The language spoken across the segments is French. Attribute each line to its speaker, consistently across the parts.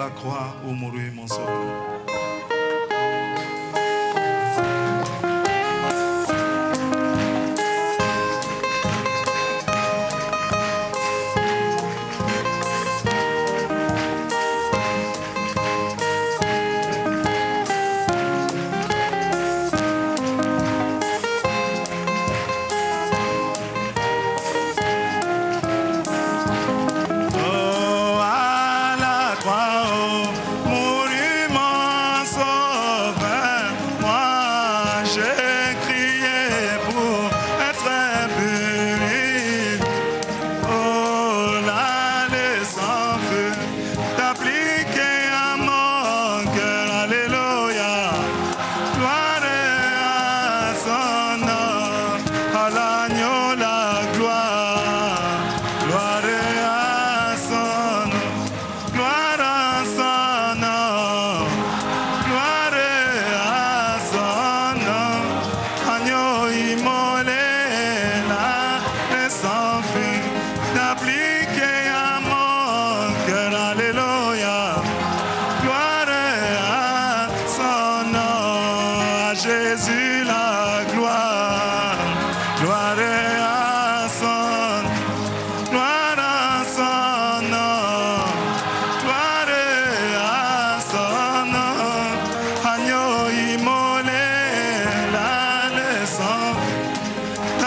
Speaker 1: la croix où mourit mon sauveur. Jésus la gloire, gloire à son nom, gloire à son nom, agneau immolé, là le sang,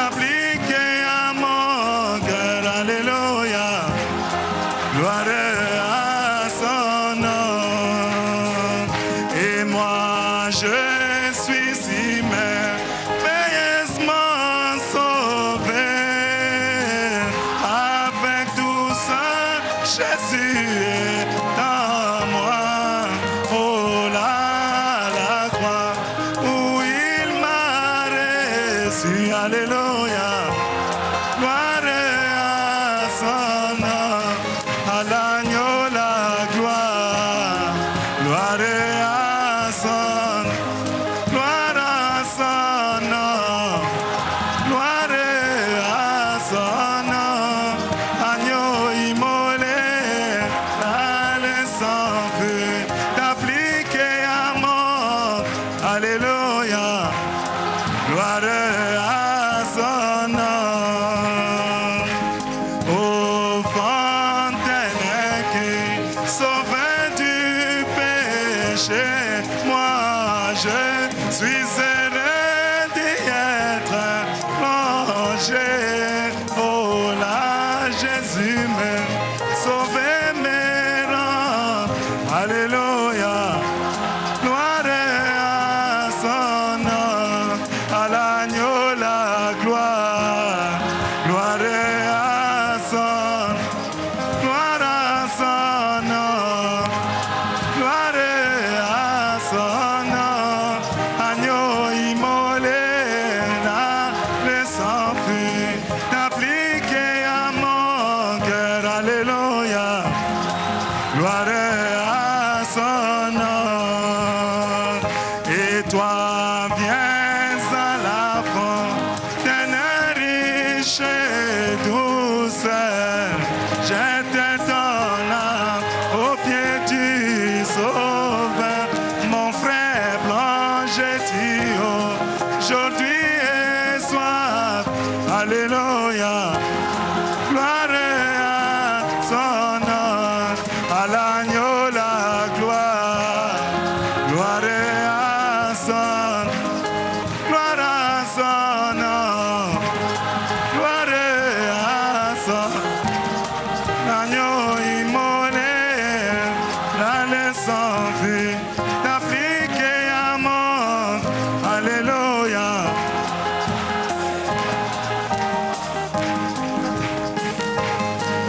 Speaker 1: appliqué à mon cœur, alléluia, gloire à son nom, et moi je suis si merveilleusement sauvé. Avec tout ça, Jésus est en moi. Oh là, la croix où il m'a reçu. Alléluia. Gloire à son nom, à l'agneau la gloire. Gloire à son nom. Gloire à son nom, gloire à son nom, agneau immolé, là le sang fut appliqué à mort, alléluia, gloire à son nom, ô fontaine qui sauve du péché, moi je suis heureux d'y être plongé. Oh là, Jésus me sauve, me rend. Alléluia. Gloire à son nom, à l'agneau la gloire. Gloire à son, gloire à son nom. Gloire à son nom, agneau immolé, là le sang fut appliqué à mon cœur, alléluia, gloire à son nom, et toi viens à la fontaine riche et douce, je te donne au pied du Sauveur, mon frère plonge-tu aujourd'hui et soif, alléluia, gloire à son nom, à l'agneau la gloire, gloire à son, gloire à son nom, gloire à son, l'agneau immolé, là le sang fut appliqué à mort, alléluia.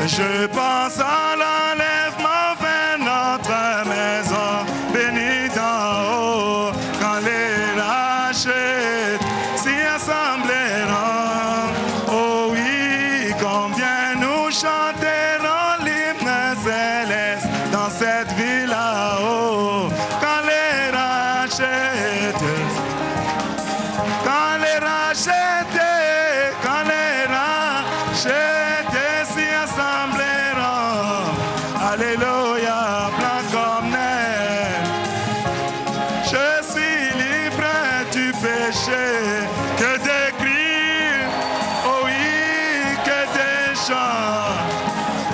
Speaker 1: Je pense à l'enlèvement vers notre maison, bénie d'en haut, quand les rachetés s'y assembleront. Oh oui, combien nous chanterons l'hymne céleste dans cette ville là-haut, quand les rachetés, quand les rachetés, quand les rachetés s'y assembleront. Alléluia, blanc comme péchés, que des cris, oh oui, que des chants.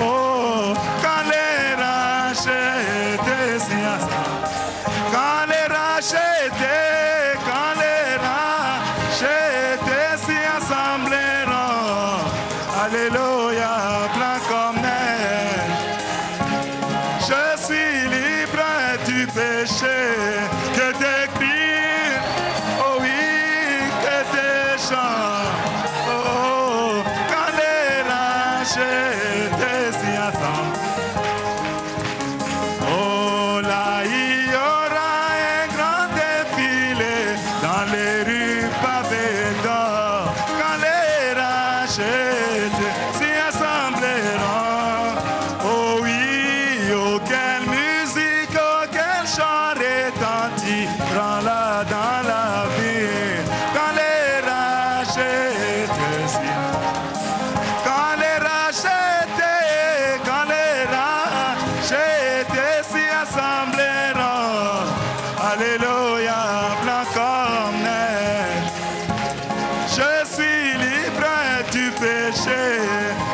Speaker 1: Oh, quand les rachetés s'y assemblent, quand les rachetés s'y assembleront, alléluia, blanc comme neige. Je suis libre du péché, que des cris, oh oui, que des chants. Oh, quand les rachetés s'y assemblent. Oh, là, il y aura un grand défilé dans les rues pavées d'or. Quand les rachetés s'y assembleront. Oh oui, oh, quelle musique, oh, quel chant retentira dans la ville. Quand les rachetés s'y Quand les rachetés s'y assembleront, alléluia, blanc comme neige. Je suis libre du péché,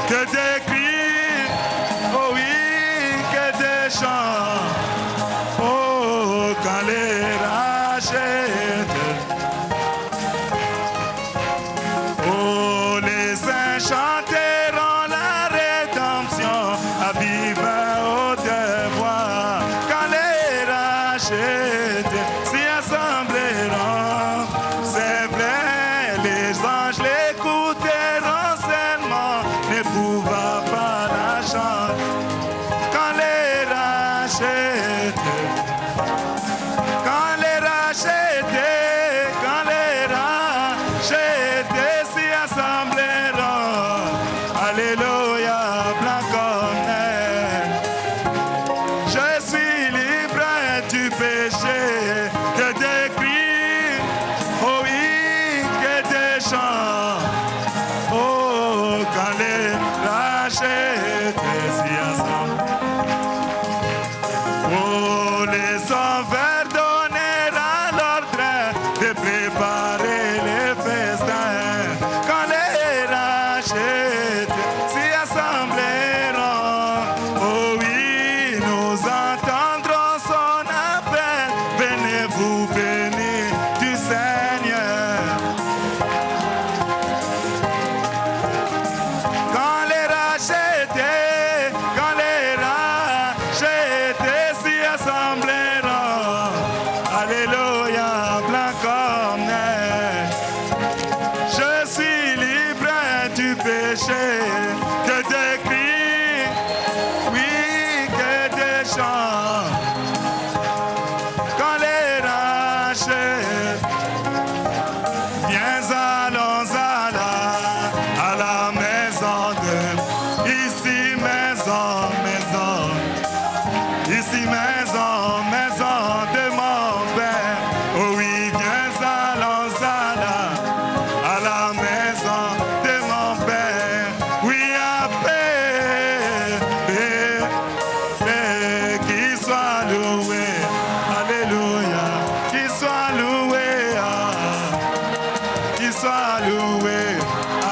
Speaker 1: que des cris, oh oui, que des chants. Oh, quand les rachetés. Oh, les saints chanteront la rédemption à vive haute voix. Quand les rachetés s'y assembleront, c'est vrai, les anges l'écouteront seulement, n'éprouvant pas la chante. Quand les rachetés s'y assembleront, alléluia, blanc comme neige. Je suis libre du péché, que des cris, oh oui, que des chants. Oh, quand les rachetés s'y assemblent. Oh, les envers donnera l'ordre de préparer les festins. Quand les rachetés s'y assembleront, oh oui, nous entendrons son appel. Venez vous bénir du Seigneur. Quand les rachetés s'y assembleront, alléluia, blanc comme neige. Je suis libre du péché, que des cris, oui, que des chants. Quand les rachetés, viens allons à la maison de, ici maison, ici maison de mon Père. Oh oui, viens allons à la maison de mon Père. Oui, qu'il soit loué, alléluia, qu'il soit loué, qu'il soit loué,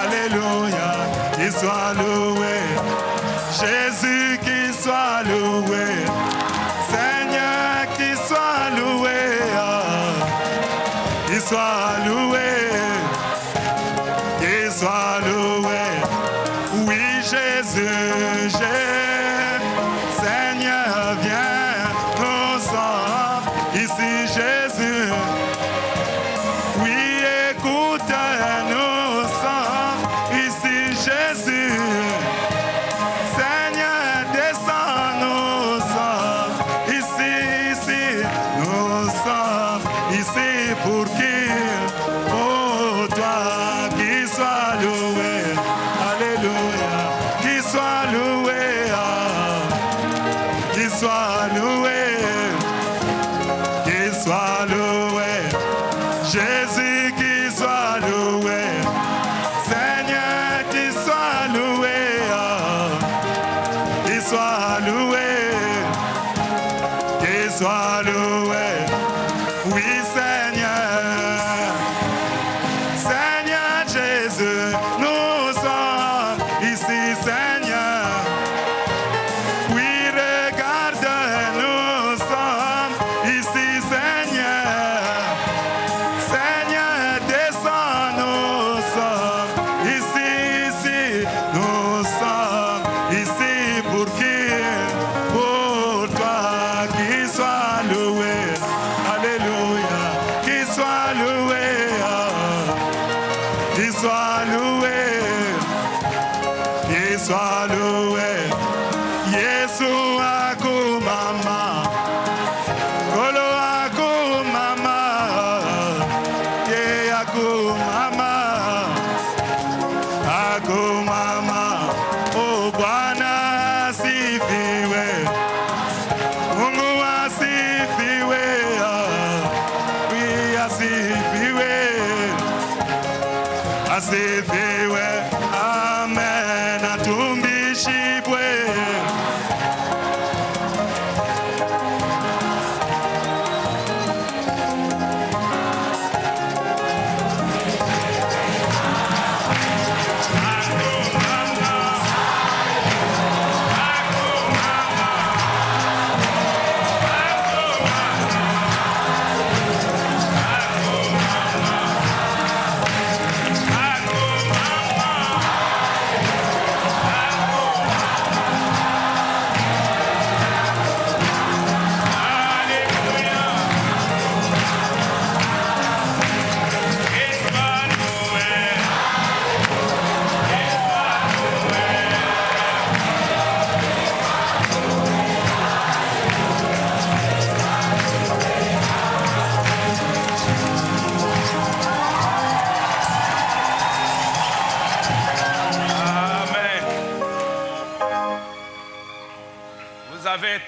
Speaker 1: alléluia, qu'il soit loué. Jésus, qu'il soit loué. Seigneur, qu'il soit loué. Qu'il soit loué. Qu'il soit loué. Oui, Jésus, Seigneur, viens, nous sommes ici, Jésus. Oui, écoute, nous sommes ici, Jésus. Seigneur, descends, nous sommes ici, nous sommes ici pour qu'il, oh toi, qu'il soit loué, alléluia, qu'il soit loué, qu'il soit loué, qu'il soit loué, Jésus, qu'il soit loué, Seigneur, qu'il soit loué, qu'il soit loué, qu'il soit loué. Oui, Seigneur, soit loué, qu'il soit loué, qu'il soit loué. Yesu akumama, Kolo akumama, Ye akumama, akumama. Oh Bwana asifiwe, Mungu asifiwe, asifiwe, asifiwe, amen, atumbishibwe.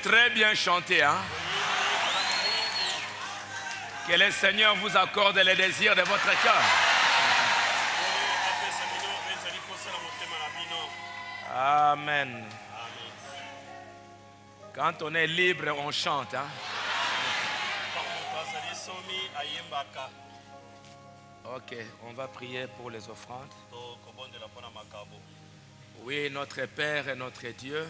Speaker 2: Très bien chanté, hein? Que le Seigneur vous accorde les désirs de votre cœur. Amen. Quand on est libre, on chante, hein? Ok, on va prier pour les offrandes. Oui, notre Père et notre Dieu,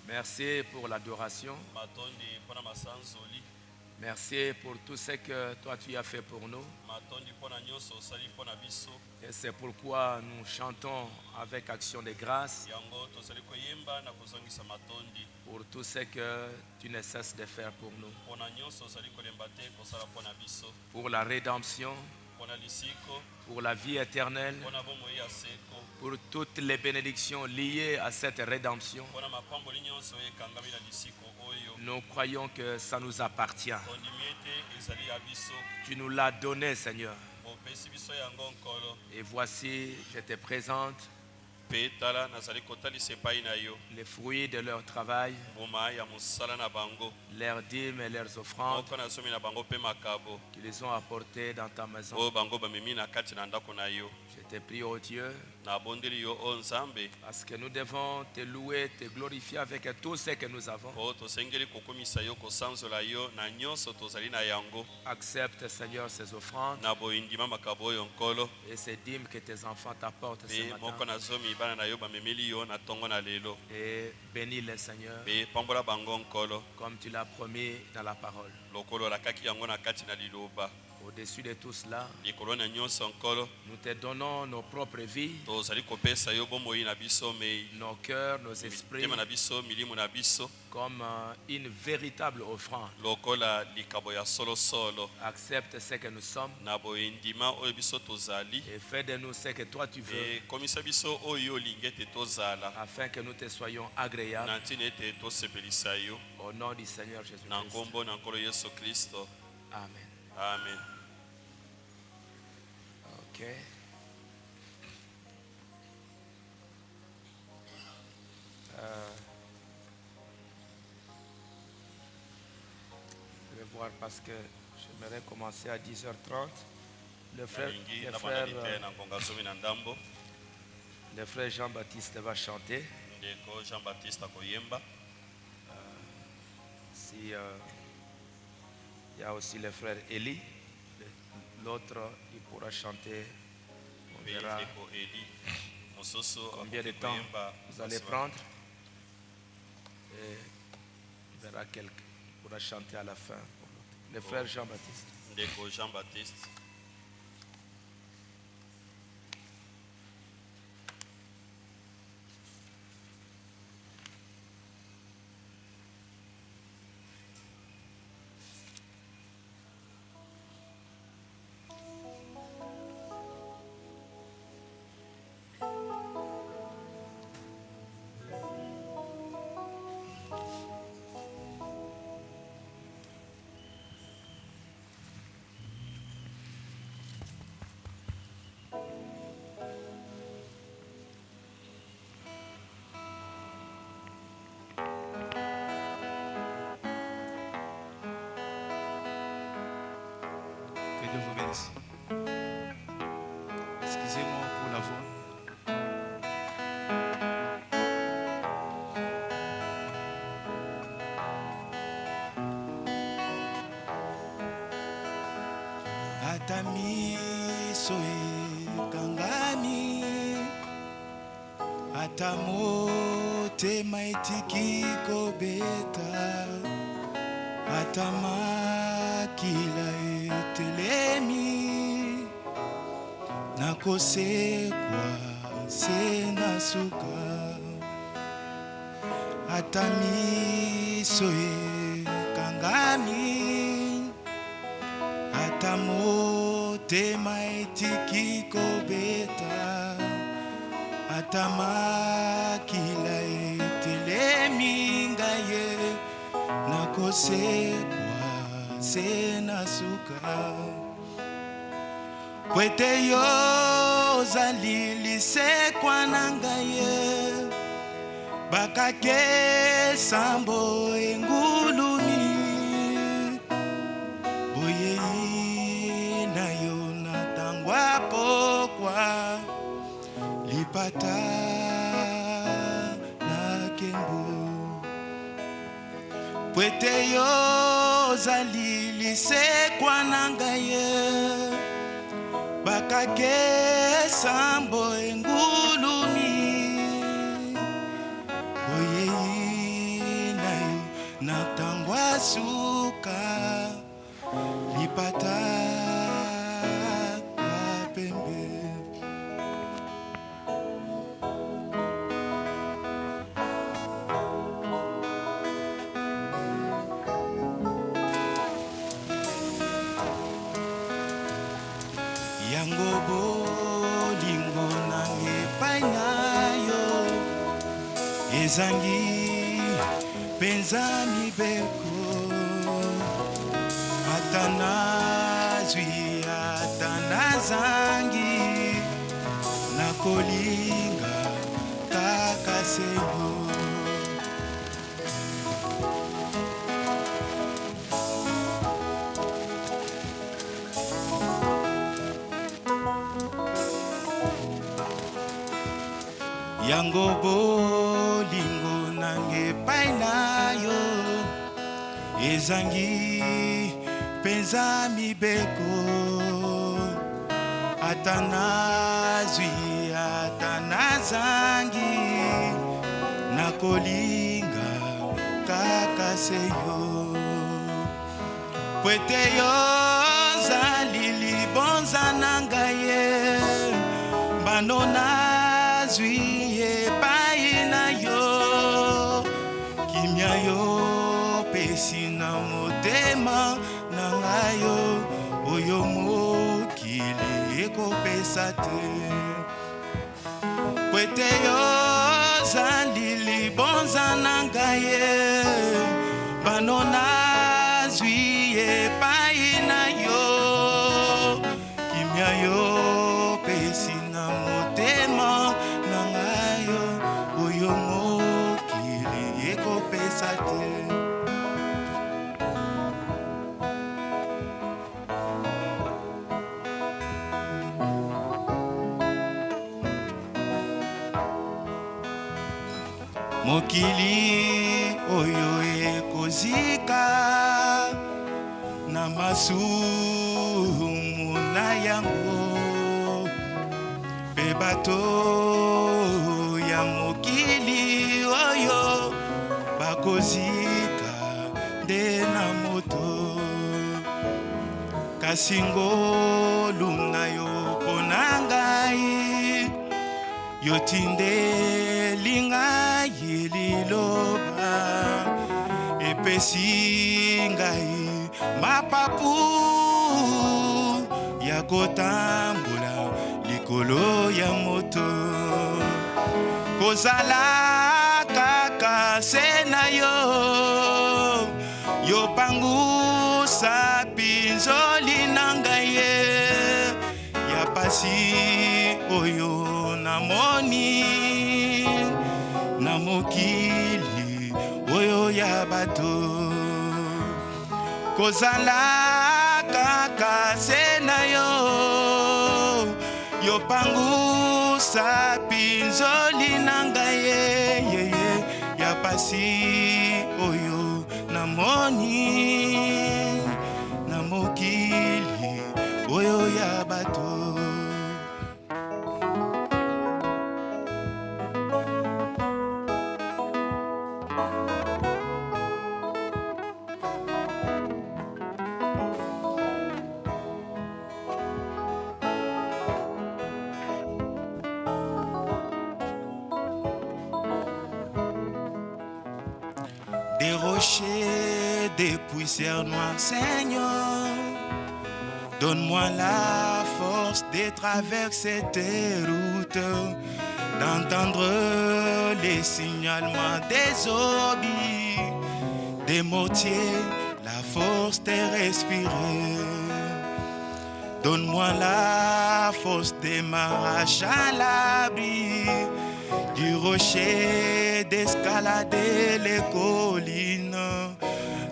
Speaker 2: merci pour l'adoration. Merci pour tout ce que toi tu as fait pour nous. Et c'est pourquoi nous chantons avec action de grâce pour tout ce que tu ne cesses de faire pour nous. Pour la rédemption, pour la vie éternelle, pour toutes les bénédictions liées à cette rédemption. Nous croyons que ça nous appartient. Tu nous l'as donné, Seigneur. Et voici, je te présente les fruits de leur travail, leurs dîmes et leurs offrandes qu'ils ont apportées dans ta maison. Je te prie, ô Dieu, parce que nous devons te louer, te glorifier avec tout ce que nous avons. Accepte, Seigneur, ces offrandes et ces dîmes que tes enfants t'apportent ce matin. Et bénis les Seigneur comme tu l'as promis dans la parole. Au-dessus de tout cela, nous te donnons nos propres vies, nos cœurs, nos esprits, comme une véritable offrande. Accepte ce que nous sommes et fais de nous ce que toi tu veux, afin que nous te soyons agréables. Au nom du Seigneur Jésus-Christ. Amen.
Speaker 3: Amen.
Speaker 2: Ok. Je vais voir parce que j'aimerais commencer à 10h30. Le frère Jean-Baptiste va chanter. Si il y a aussi le frère Eli, l'autre il pourra chanter. On verra combien de temps vous allez prendre et on verra quelqu'un pourra chanter à la fin. Le frère Jean-Baptiste. Que Dieu vous bénisse. Excusez-moi pour la voix.
Speaker 1: Atamiso kangani atamote maitiki kobeta atamakila etelemi nakosekwa sena suka atamiso kangani atamote maitiki kobeta atamakila etelemi ngaye nakosekwa sena suka kwete yo zalilisekwa na ngaye bakake sambo engulumi boye na yo natangwa pokwa lipata na kembo kwete yo zalilisekwa na ngaye bakake sambo engulumi boye na yo natangwa suka lipata pembe yango bolingo nange painayo ezangi penza mibeko atanazwi atanazangi nakolinga kakaseyo yango bolingo nange painayo ezangi penza mibeko atanazwi atanazangi nakolinga kakaseyo pwete yo zalili bonza nangaye banona zwi epai na yo kimia yo pesi na motema na ngayo oyo mokili ekopesa te kwete yo zalili bonza na ngaye banona zwi epai na yo kimia yo pesi na motema mokili oyo ekozika na masumu na yango pe bato ya mokili oyo bakozika nde na moto kasi ngolu na yo pona ngai yotindeli ngai liloba epesi ngai mapapu ya kotambola likolo ya moto kozala kaka se na yo yopangusa pinzoli na ngai ya pasi oyo namoni na mokili oyo ya bato kozala kaka se sapinzoli nangaye ya pasi oyo namoni na mokili oyo ya bato. Des rochers, des poussières noires, Seigneur, donne-moi la force de traverser tes routes, d'entendre les signalements des obis, des mortiers, la force de respirer. Donne-moi la force de m'arracher à l'abri du rocher, d'escalader les collines,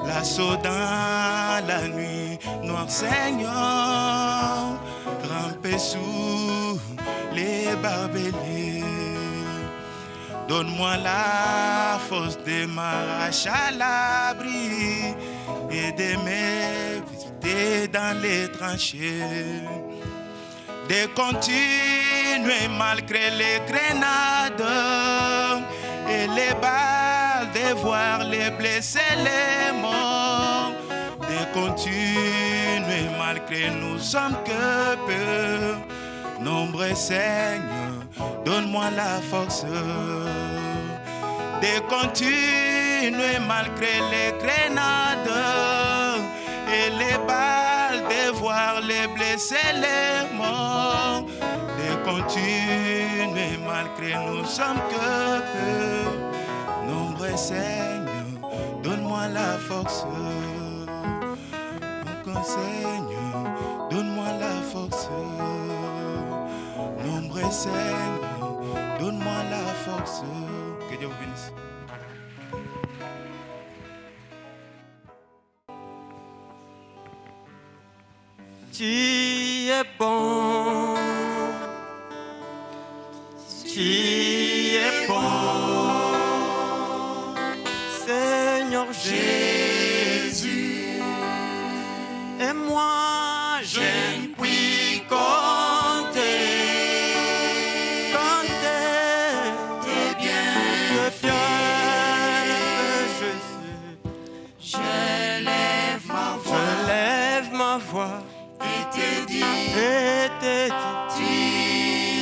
Speaker 1: l'assaut dans la nuit noire, Seigneur, ramper sous les barbelés. Donne-moi la force de m'arracher à l'abri et de me visiter dans les tranchées, de continuer malgré les grenades et les balles, de voir les blessés, les morts, de continuer malgré nous sommes que peu nombreux, Seigneur, donne-moi la force de continuer malgré les grenades et les balles, de voir les blessés, les morts, de continuer malgré nous sommes que peu nombreux, Seigneur, donne-moi la force. Mon Seigneur, donne-moi la force. Nombreux, Seigneur, donne-moi la force. Que Dieu vous bénisse.
Speaker 3: Tu es bon, tu es bon, Seigneur Jésus, et moi je ne puis compter tes bienfaits, Jésus. Je lève ma voix. Et te dit, tu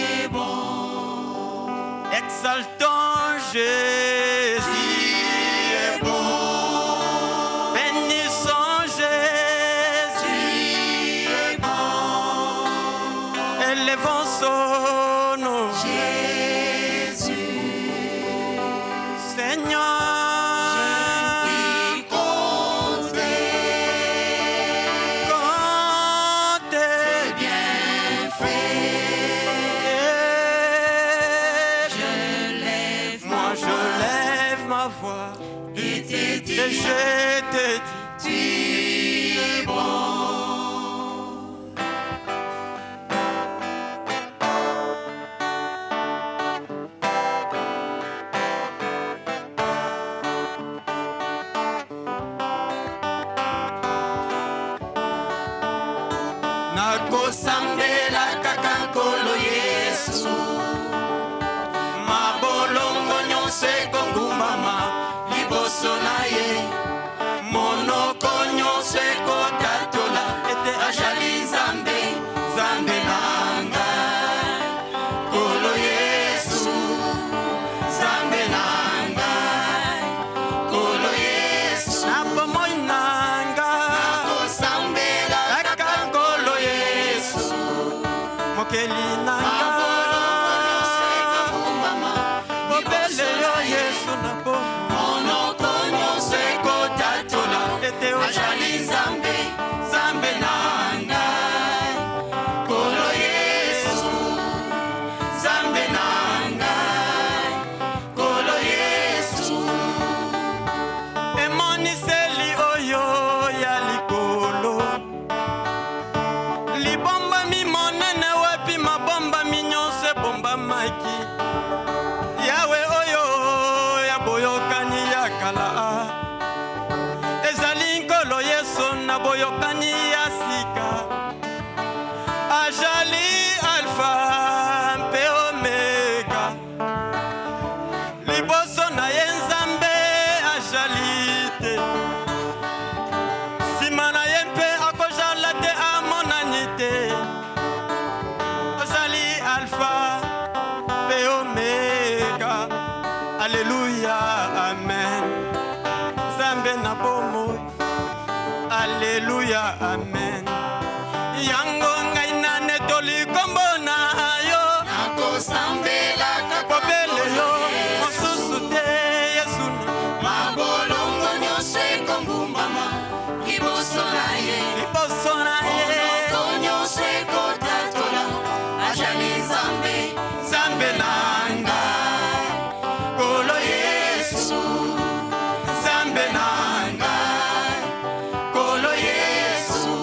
Speaker 3: es bon. Exaltant Jésus est bon. Bénissant Jésus est bon. Élevons son nom. Jésus, Seigneur. Je te dis, tu es bon. Nakosambela kakankolo Yesu, mabolongo nyonso ekongumama liboso na ye. Monoko nyonso ekotatola ete azali Nzambe, Nzambe nanga. Kolo Yesu, Nzambe nanga. Kolo Yesu, na bomoi nanga. Nakosambela kaka Kolo Yesu, mokeli nanga. amen. Yango ngai nane toli kombo na yo.
Speaker 4: nakosambela kaka
Speaker 3: Popele yo, mosusu te Yesu.
Speaker 4: mabolongo nyonso ekongumbama liboso na ye.
Speaker 3: Liboso na ye.
Speaker 4: monoko nyonso ekotatola azali nzambe
Speaker 3: Nzambe na ngai. Kolo Yesu. Nzambe na ngai. Kolo Yesu.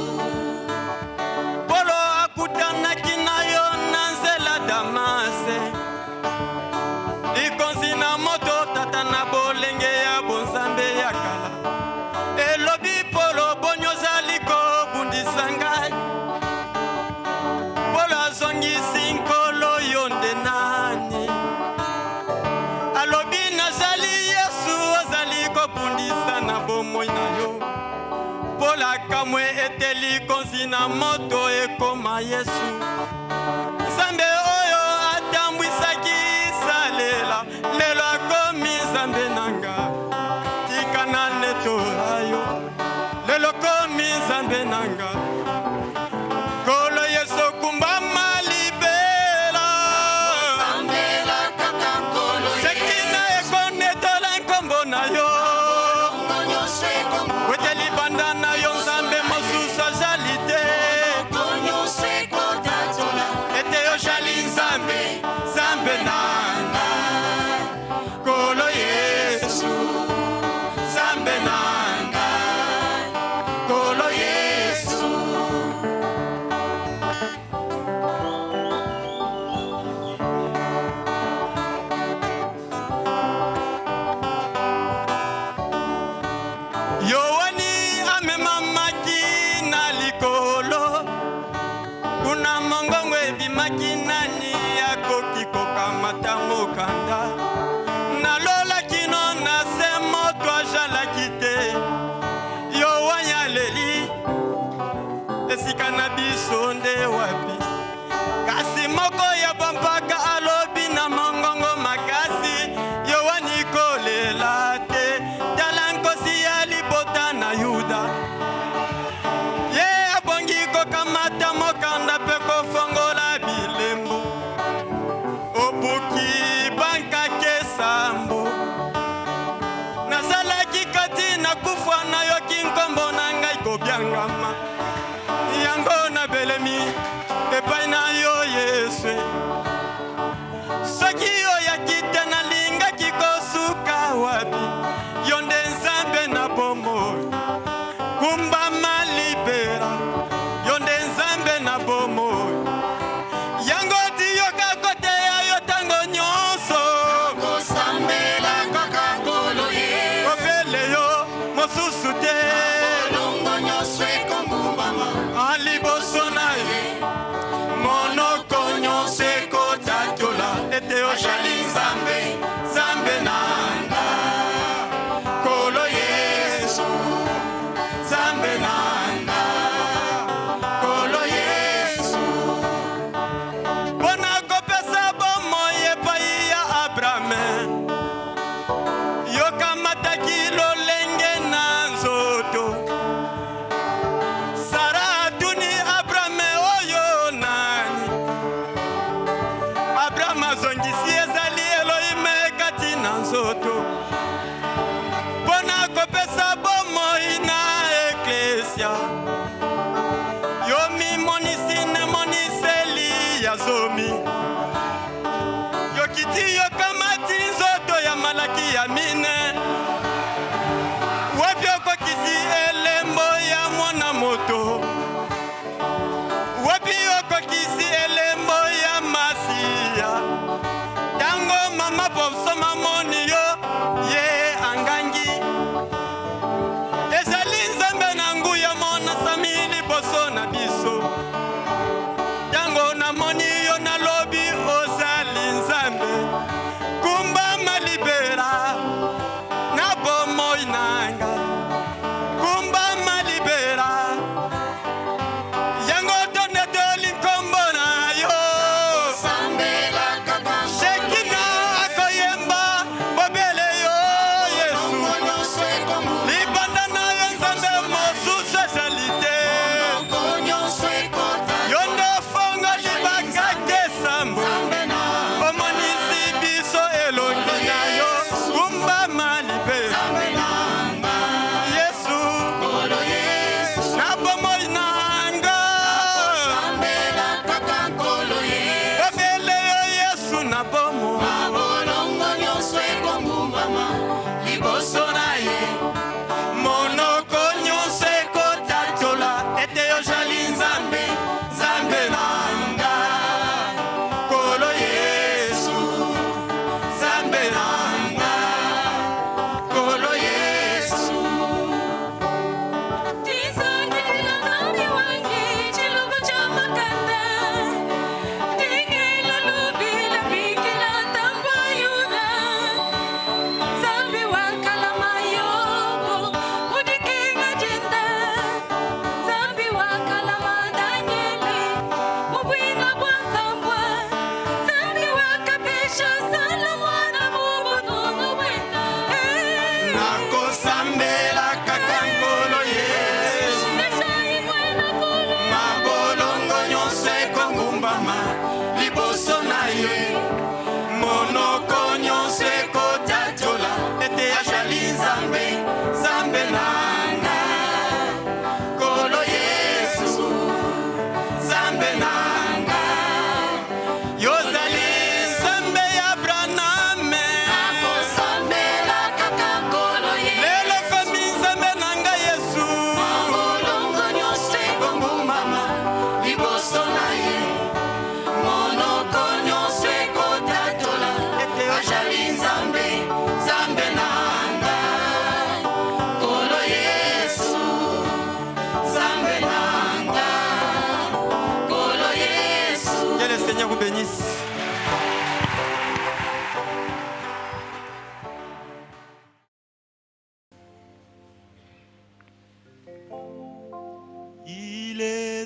Speaker 3: Polo akutanaki na yo na nzela Damase. Likonzi na moto tata na bolenge ya bonzambe ya kala. Elobi Polo bonyozali kobundisa ngai. Polo azongisi nkolo yo nde nani. Alobi nazali Yesu azali kobundisa na bomoi na yo. Polo akamwe ete likonzi na moto ekoma Yesu. Nzambe oyo atambwisaki salela lelo akomi nzambe nanga. Tika na netola yo lelo komi nzambe nanga. Kolo Yesu kumbama libela.
Speaker 4: sambela kaka nkolo ye.
Speaker 3: Sekina ekonetola nkombo na yo.
Speaker 4: monoko nyonso ekongumbama
Speaker 3: Wete libanda na yo nzambe mosusu azali te.
Speaker 4: monoko nyonso ekotatola
Speaker 3: Ete yo jali nzambe, nzambe na ngai. Kolo Yesu, nzambe na ngai. Kolo Yesu. Yohani amemamaki na likolo. Kuna mongongo ebimaki nani akoki kokamata mokanda. Nalolaki no na se moto azalaki te. Yohani aleli esika na biso nde wapi. Kasi moko ya bampaka alobi na mongongo makasi. Yohani kolela te. Tala nkosi ya libota na Yuda. Ye abongi kokamata mokanda pe kofongola bilembo. Obuki bankake sambo. Nazalaki kati na kufa na yoki nkombo na ngai kobiangama. Yango na belemi epai na yo Yesu. Soki oyaki te nalingaki kosuka wapi. Yo nde nzambe na bomoi. Kumbama libera. Yo nde nzambe na bomoi. Yango tiyoka kote ya yo tango nyonso.
Speaker 4: kosambela kaka nkolo ye.
Speaker 3: Opele yo mosusu te.
Speaker 4: monoko nyonso ekongumbama
Speaker 3: Aliboso na ye. Monoko nyonso ekotatola. Ete yo jali nzambe, nzambe na ngai. Kolo Yesu, nzambe na ngai. Kolo Yesu. Mpona kopesa bomoi epai ya Abrahame. Yokamataki lolenge na nzoto. Sara atuni Abrahame oyo nani. Abrahame azongisi ezali Elohim kati na nzoto. Mpona kopesa bomoi na eklesia. Yo mimonisi nemoniseli ya zomi. Yokiti yokamati nzoto ya malaki ya mine. Wapi okokisi elembo ya mwana moto. Wapi okokisi elembo ya Masiya. Tango mama posoma moni yo ye angangi. Ezali nzambe na nguya mona samili boso na biso.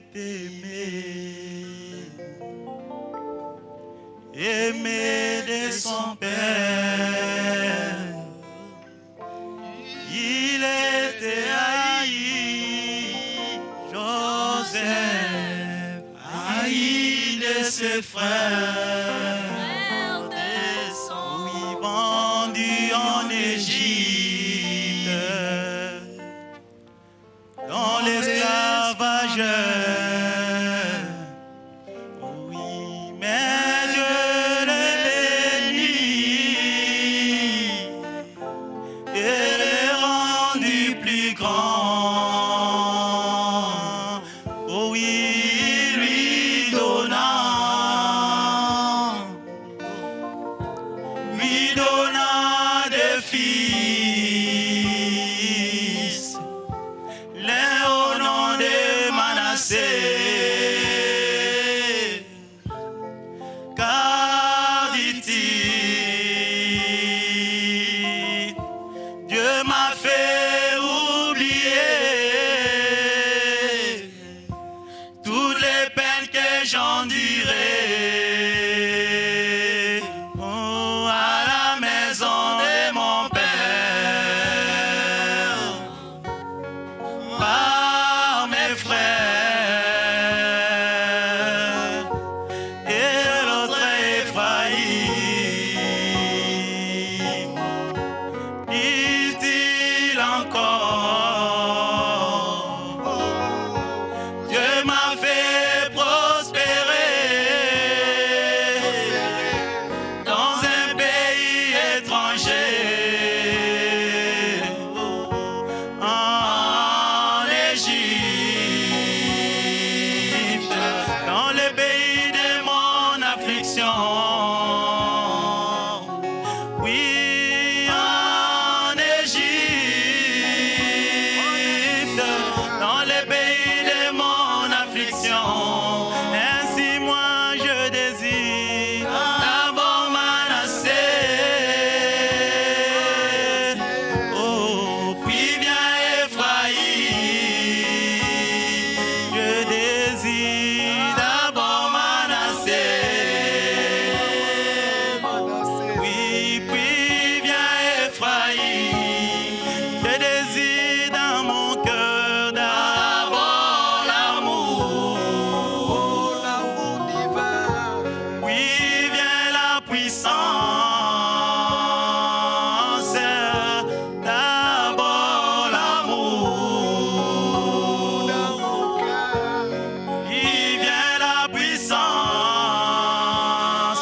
Speaker 3: est aimé, aimé de son Père. Il était haï, Joseph, haï de ses frères. Oui, vendu en Égypte, dans l'esclavage. Oui, mais Dieu le bénit et le rendu plus grand. Oui, lui donna des fils, l'un au nom de Manassé, car dit-il, Dieu m'a fait oublier toutes les peines que j'endurais. Oh, à la maison de mon Père, par mes frères et l'autre Ephraïm, dit-il encore, Dieu m'a fait prospérer dans un pays étranger, en Égypte, dans le pays de mon affliction. Oui, en Égypte, dans le pays de mon affliction. Ainsi moi je désire d'abord Manassé. Oh, puis vient Ephraïm. Je désire d'abord Manassé. Oui, puis vient Ephraïm. Je désire dans mon cœur d'abord l'amour. Oui, vient la puissance, d'abord l'amour. Il vient la puissance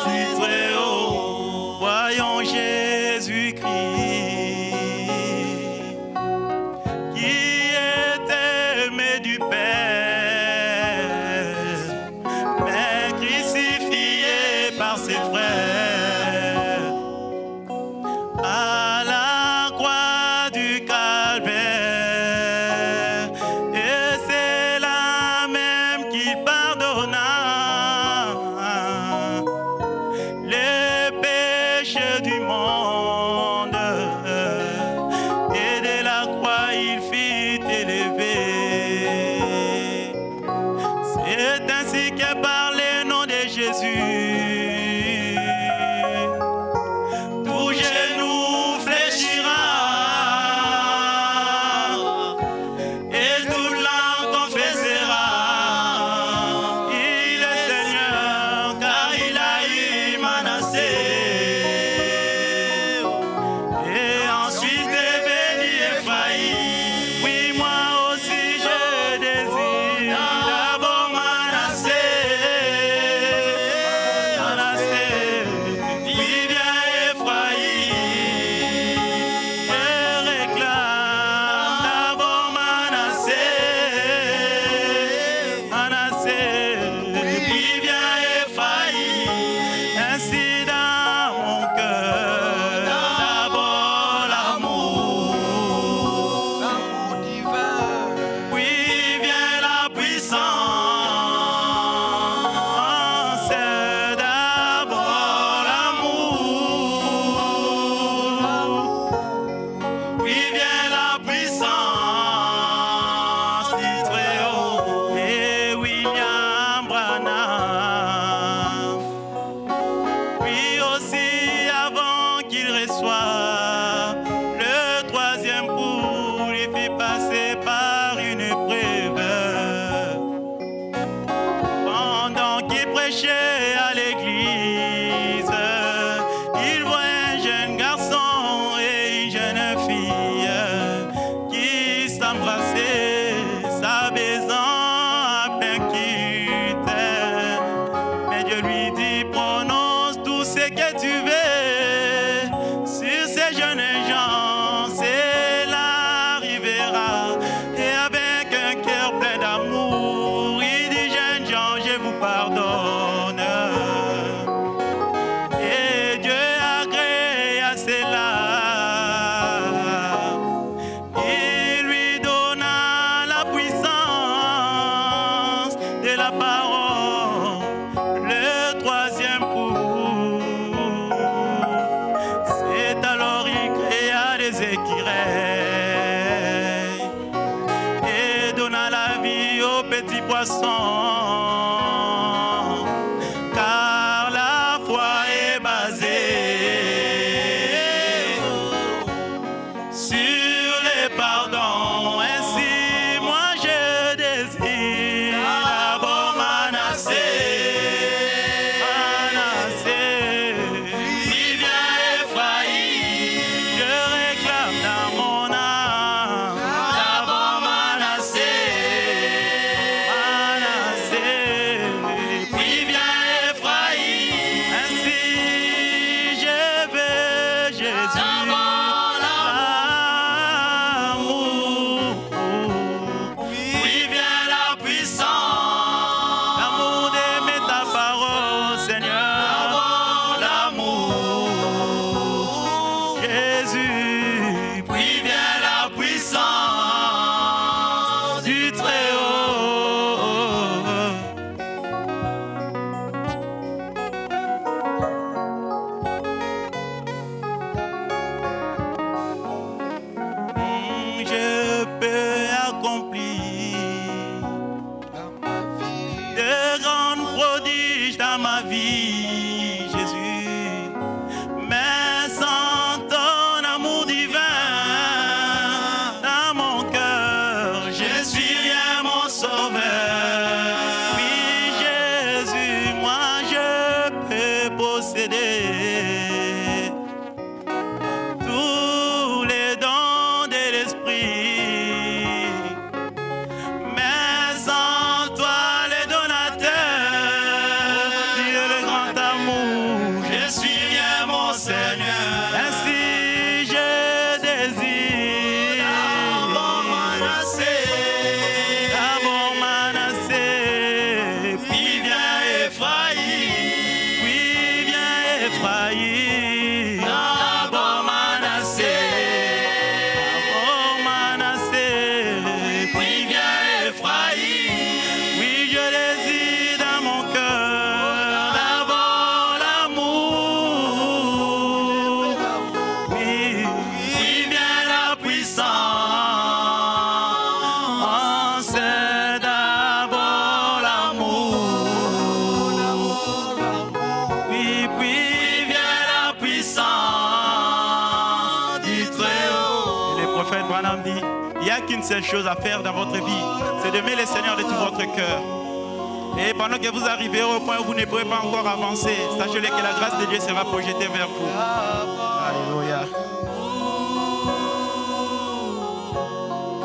Speaker 3: du Très-Haut. Voyons Jésus-Christ, qui est aimé du Père, mais crucifié par ses frères à la croix du Calvaire. Et c'est là même qu'il pardonna les péchés du monde, et de la croix il fit élever. C'est ainsi que par le nom de Jésus, tout genou fléchira et toute langue confessera. Il est Seigneur, car il a eu Manassé. Et ensuite est béni Ephraïm. Oui, moi aussi je désire d'abord Manassé. prêchait à l'église, il voit un jeune garçon et une jeune fille qui s'embrassaient, s'abaisant à plein culte. Mais Dieu lui dit, prononce tout ce que tu veux sur ces jeunes gens, cela arrivera. Et avec un cœur plein d'amour, il dit, jeunes gens, je vous pardonne. Et Dieu agrée à cela. Il lui donna la puissance de la parole, le troisième coup. C'est alors il créa des écureuils et donna la vie aux petits poissons. Car la foi est basée sur le pardon. Ainsi, moi je désire d'abord Manassé, puis vient Ephraïm. Je réclame dans mon âme d'abord Manassé, puis vient Ephraïm. Ainsi je veux Jésus, l'amour, puis vient la puissance, l'amour d'aimer ta parole, Seigneur, l'amour, Jésus, puis vient la puissance du Très-Haut. Je peux accomplir de grands prodiges dans ma vie, Jésus, mais sans ton amour divin dans mon cœur, je suis rien, mon sauveur. Oui, Jésus, moi je peux posséder tous les dons de l'esprit, mais sans toi le donateur, Dieu le grand amour, je suis rien, mon Seigneur. Ainsi je désire d'abord Manassé, puis vient Ephraïm, puis vient Ephraïm. D'abord Manassé, puis vient Ephraïm. Oui, je désire dans mon cœur d'abord l'amour, oui, puis vient la puissance, c'est d'abord l'amour, oui, puis vient la puissance du Très-Haut. Et le prophète Branham dit, il n'y a qu'une seule chose à faire dans votre vie, c'est d'aimer le Seigneur de tout votre cœur. Et pendant que vous arrivez au point où vous ne pourrez pas encore avancer, sachez-le que la grâce de Dieu sera projetée vers vous. Alléluia.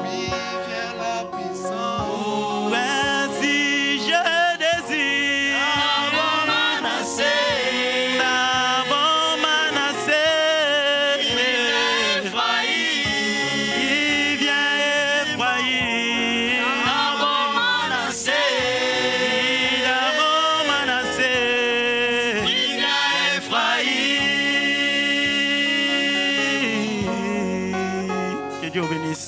Speaker 1: Puis vient la puissance.
Speaker 3: Ainsi je désire d'abord Manassé, puis vient Ephraïm. D'abord Manassé, puis vient Ephraïm. Que Dieu vous bénisse.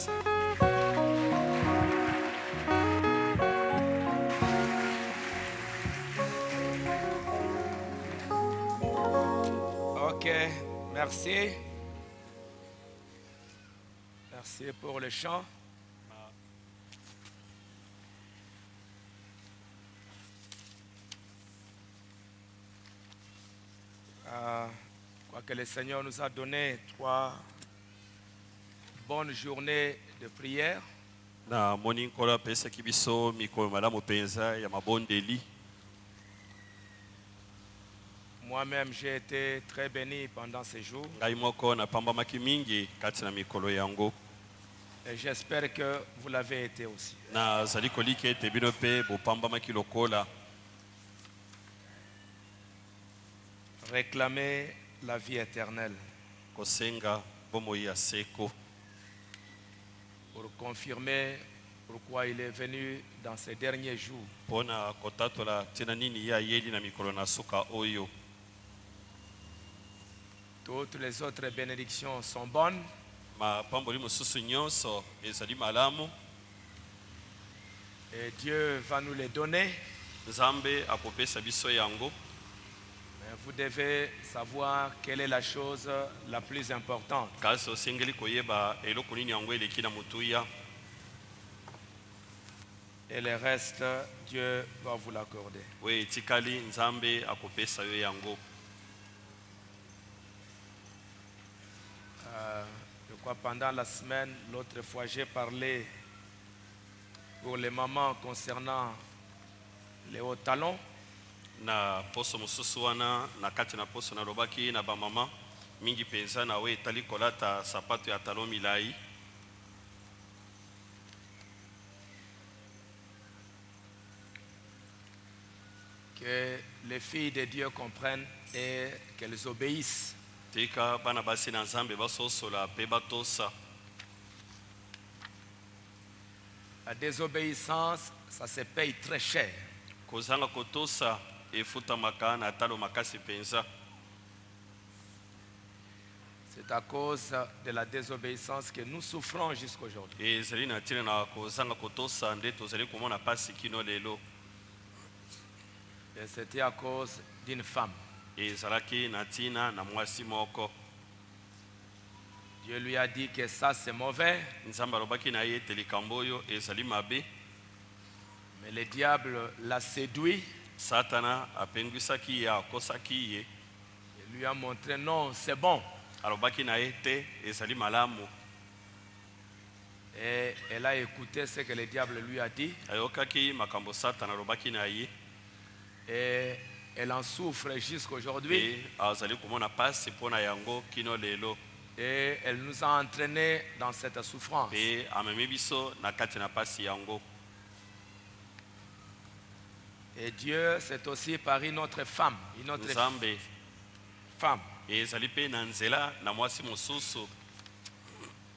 Speaker 2: Ok, merci. Merci pour le chant. Quoi que le Seigneur nous a donné 3 bonnes journées de prière.
Speaker 5: na moni nkolo apesaki biso mikolo malamu mpenza ya mabondeli.
Speaker 2: Moi-même, j'ai été très béni pendant ces jours.
Speaker 3: Ngai moko na pambamaki mingi kati na mikolo yango.
Speaker 2: Et j'espère que vous l'avez été aussi.
Speaker 3: Na zali koliki ete bino pe bopambamaki lokola.
Speaker 2: Réclamer la vie éternelle
Speaker 3: Kosenga bomoi ya seko.
Speaker 2: pour confirmer pourquoi il est venu dans ces derniers jours.
Speaker 3: Pona kotatola tina nini ya yeli na mikolo na suka oyo.
Speaker 2: Toutes les autres bénédictions sont bonnes,
Speaker 3: Mapamboli mosusu nyonso ezali malamu.
Speaker 2: et Dieu va nous les donner.
Speaker 3: Nzambe akopesa biso yango.
Speaker 2: Mais vous devez savoir quelle est la chose la plus importante.
Speaker 3: Kasi osengeli koyeba eloko nini yango eleki na mutuya.
Speaker 2: Et le reste, Dieu va vous l'accorder.
Speaker 3: We etikali nzambe akopesa yo yango.
Speaker 2: Je crois pendant la semaine, l'autre fois, j'ai parlé pour les mamans concernant les hauts talons.
Speaker 3: Na poso mosusu wana na kati na poso na lobaki na bamama mingi penza na we etali kolata sapato ya talon milai.
Speaker 2: Que les filles de Dieu comprennent et qu'elles obéissent.
Speaker 3: Tika bana basi na nzambe basosola pe batosa.
Speaker 2: La désobéissance, ça se paye très cher.
Speaker 3: Kozanga kotosa efutamaka na talo makasi penza.
Speaker 2: C'est à cause de la désobéissance que nous souffrons jusqu'aujourd'hui.
Speaker 3: Ezali na tina na kozanga kotosa nde tozali komona pasi kino lelo.
Speaker 2: Et c'était à cause d'une femme.
Speaker 3: Ezalaki na tina na mwasi moko.
Speaker 2: Dieu lui a dit que ça c'est mauvais,
Speaker 3: Nzambe alobaki na ye ete likambo oyo ezali mabe.
Speaker 2: mais le diable l'a séduit
Speaker 3: Satana apengwisaki ye akosaki ye.
Speaker 2: et lui a montré non, c'est bon.
Speaker 3: Alobaki na ye te ezali malamu.
Speaker 2: Et elle a écouté ce que le diable lui a dit
Speaker 3: Ayokaki makambo Satana alobaki na ye.
Speaker 2: et elle en souffre jusqu'aujourd'hui.
Speaker 3: E azali komona pasi mpona yango kino lelo.
Speaker 2: Et elle nous a entraînés dans cette souffrance.
Speaker 3: Pe amemi biso na kati na pasi yango.
Speaker 2: Et Dieu, c'est aussi par une autre femme, une autre
Speaker 3: Nzambe
Speaker 2: femme.
Speaker 3: ezali pe na nzela na mwasi mosusu.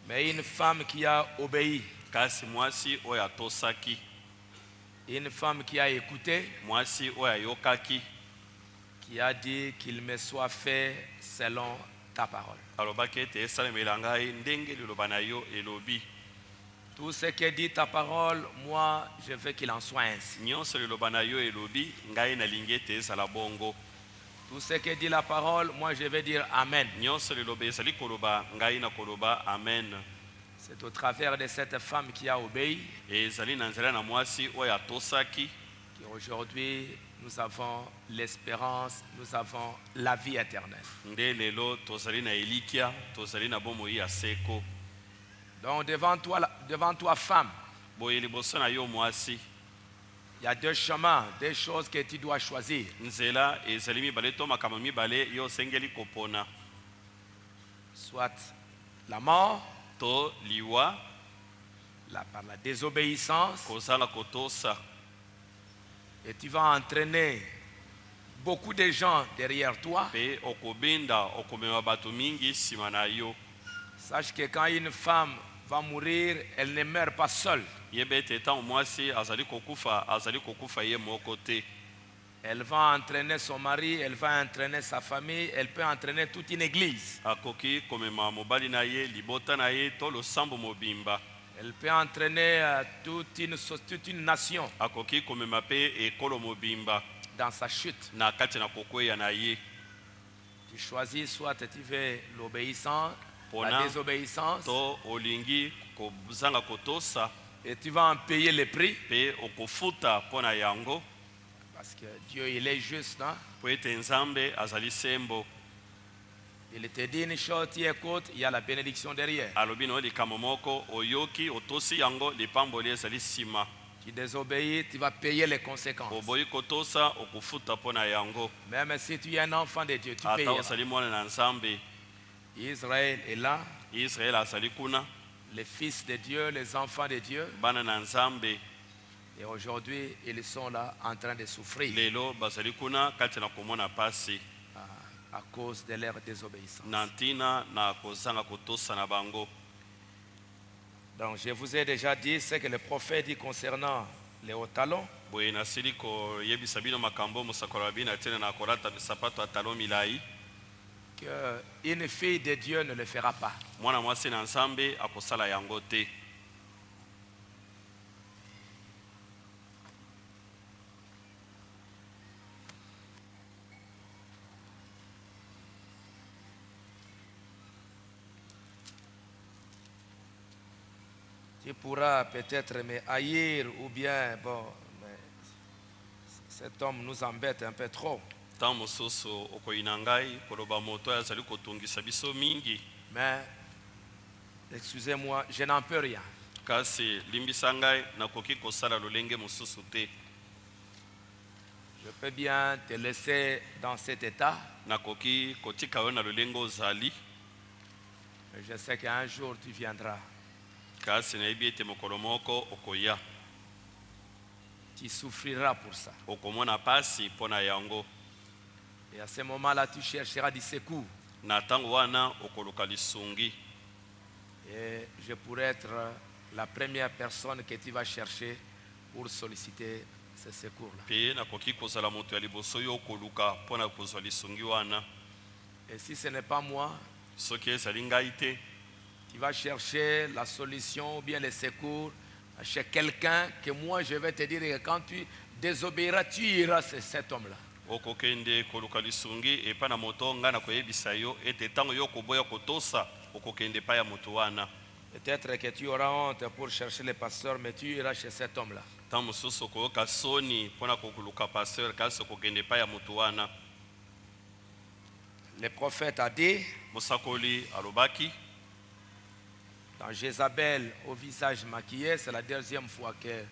Speaker 2: Mais une femme qui a obéi,
Speaker 3: Kasi mwasi oyo atosaki.
Speaker 2: une femme qui a écouté,
Speaker 3: Mwasi oyo ayokaki.
Speaker 2: qui a dit qu'il me soit fait selon ta parole.
Speaker 3: Alobaki ete esalemela ngai ndenge liloba na yo elobi.
Speaker 2: Tout ce que dit ta parole, moi, je veux qu'il en soit ainsi.
Speaker 3: Nyonso liloba na yo elobi ngai nalingi ete ezala bongo.
Speaker 2: Tout ce que dit la parole, moi, je vais dire Amen.
Speaker 3: Nyonso liloba ezali koloba ngai na koloba amen.
Speaker 2: C'est au travers de cette femme qui a obéi
Speaker 3: Ezali na nzela na mwasi oyo atosaki.
Speaker 2: qu'aujourd'hui, nous avons l'espérance, nous avons la vie éternelle.
Speaker 3: Nde lelo tozali na elikia tozali na bomoi ya seko.
Speaker 2: Donc, devant toi, femme,
Speaker 3: Boye liboso na yo mwasi.
Speaker 2: il y a deux chemins, deux choses que tu dois choisir.
Speaker 3: Nzela ezali mibale to makambo mibale yo sengeli kopona.
Speaker 2: Soit la mort,
Speaker 3: To liwa
Speaker 2: par la désobéissance,
Speaker 3: kozala kotosa.
Speaker 2: et tu vas entraîner beaucoup de gens derrière toi.
Speaker 3: Pe okobinda okomema bato mingi nsima na yo.
Speaker 2: Sache que quand une femme va mourir, elle ne meurt pas seule.
Speaker 3: Yeba ete ntango mwasi azali kokufa ye moko te.
Speaker 2: Elle va entraîner son mari, elle va entraîner sa famille, elle peut entraîner toute une église.
Speaker 3: Akoki komema mobali na ye libota na ye to losambo mobimba.
Speaker 2: Elle peut entraîner toute une nation
Speaker 3: Akoki komema pe ekolo mobimba
Speaker 2: dans sa chute.
Speaker 3: na kati na kokweya na ye.
Speaker 2: Tu choisis soit tu veux l'obéissance, la
Speaker 3: Pona
Speaker 2: désobéissance,
Speaker 3: to olingi kozanga kotosa
Speaker 2: et tu vas en payer le prix.
Speaker 3: pe okofuta mpona yango.
Speaker 2: Parce que Dieu, il est juste. Hein?
Speaker 3: Po ete nzambe azali sembo.
Speaker 2: Il te dit une chose, tu écoutes, il y a la bénédiction derrière.
Speaker 3: Alobi no likambo moko oyoki otosi yango lipamboli ezali nsima.
Speaker 2: Tu Tu désobéis, tu vas payer les conséquences.
Speaker 5: oboyi kotosa okufuta mpo na yango.
Speaker 2: Même si tu es un enfant de Dieu, tu
Speaker 5: Ata
Speaker 2: payeras.
Speaker 5: ozali mwana na Nzambe,
Speaker 2: Israël est là,
Speaker 5: Israel azali kuna,
Speaker 2: les fils de Dieu, les enfants de Dieu.
Speaker 5: bana na Nzambe
Speaker 2: Et aujourd'hui, ils sont là en train de souffrir
Speaker 5: lelo bazali kuna kati na komona pasi
Speaker 2: à cause de leur désobéissance.
Speaker 5: na ntina na kozanga kotosa na bango.
Speaker 2: Donc je vous ai déjà dit ce que le prophète dit concernant les hauts talons.
Speaker 5: Boye nasili koyebisa bino makambo mosakolo wa bino atiana na kolata sapato ya talo milai.
Speaker 2: Qu'une fille de Dieu ne le fera pas.
Speaker 5: Mwana mwasi na Nzambe akosala yango te.
Speaker 2: Tu pourras peut-être me haïr ou bien, bon, mais cet homme nous embête un peu trop.
Speaker 5: Ntango mosusu okoyina ngai koloba moto oyo azali kotungisa biso mingi.
Speaker 2: Mais, excusez-moi, je n'en peux rien.
Speaker 5: Kasi limbisa ngai nakoki kosala lolenge mosusu te.
Speaker 2: Je peux bien te laisser dans cet état.
Speaker 5: Nakoki kotika yo na lolenge ozali.
Speaker 2: Mais je sais qu'un jour tu viendras.
Speaker 5: Kasi nayebi ete mokolo moko okoya.
Speaker 2: Tu souffriras pour ça.
Speaker 5: Okomona pasi mpo na yango.
Speaker 2: Et à ce moment-là, tu chercheras du secours.
Speaker 5: Na ntango wana okoluka lisungi.
Speaker 2: Et je pourrais être la première personne que tu vas chercher pour solliciter ce secours-là.
Speaker 5: Pe nakoki kozala moto ya liboso yo okoluka mpo na kozwa lisungi wana.
Speaker 2: Et si ce n'est pas moi,
Speaker 5: Soki ezali ngai te,
Speaker 2: tu vas chercher la solution ou bien le secours chez quelqu'un que moi je vais te dire que quand tu désobéiras, tu iras chez cet homme-là.
Speaker 5: okokende koluka lisungi epa na moto ngai nakoyebisa yo ete ntango yo koboya kotosa okokende pa ya moto wana.
Speaker 2: Peut-être que tu auras honte pour chercher le pasteur, mais tu iras chez cet homme-là.
Speaker 5: Ntango mosusu okoyoka soni mpo na kokoluka pasteur kasi okokende pa ya moto wana.
Speaker 2: Le prophète a dit
Speaker 5: Mosakoli alobaki
Speaker 2: dans Jézabel au visage maquillé, c'est la deuxième fois que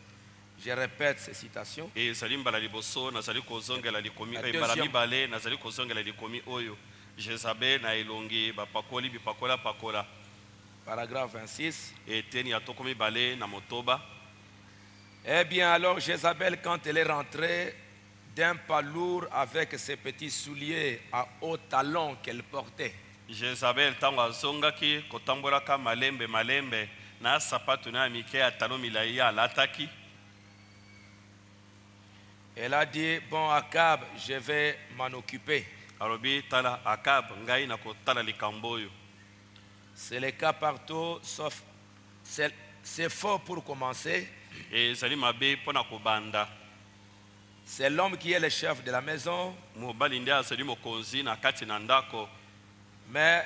Speaker 2: je répète ces citations.
Speaker 5: ezali mbala liboso nazali kozongela likomi
Speaker 2: La
Speaker 5: mbala
Speaker 2: deuxième.
Speaker 5: mibale nazali kozongela likomi oyo Jezabel na elongi bapakoli bipakola pakola.
Speaker 2: Paragraphe 26.
Speaker 5: Eteni ya toko mibale na motoba.
Speaker 2: Eh bien alors Jézabel, quand elle est rentrée d'un pas lourd avec ses petits souliers à hauts talons qu'elle portait,
Speaker 5: Jezabel tango azongaki kotambolaka malembe malembe na sapato na mike ya talo milai alataki.
Speaker 2: elle a dit, bon Akab, je vais m'en occuper.
Speaker 5: Alobi tala Akab ngai na kotala likambo oyo.
Speaker 2: C'est le cas partout, sauf c'est faux pour commencer.
Speaker 5: Ezali mabe pona kobanda.
Speaker 2: C'est l'homme qui est le chef de la maison,
Speaker 5: Mobali nde azali mokonzi na kati na ndako.
Speaker 2: mais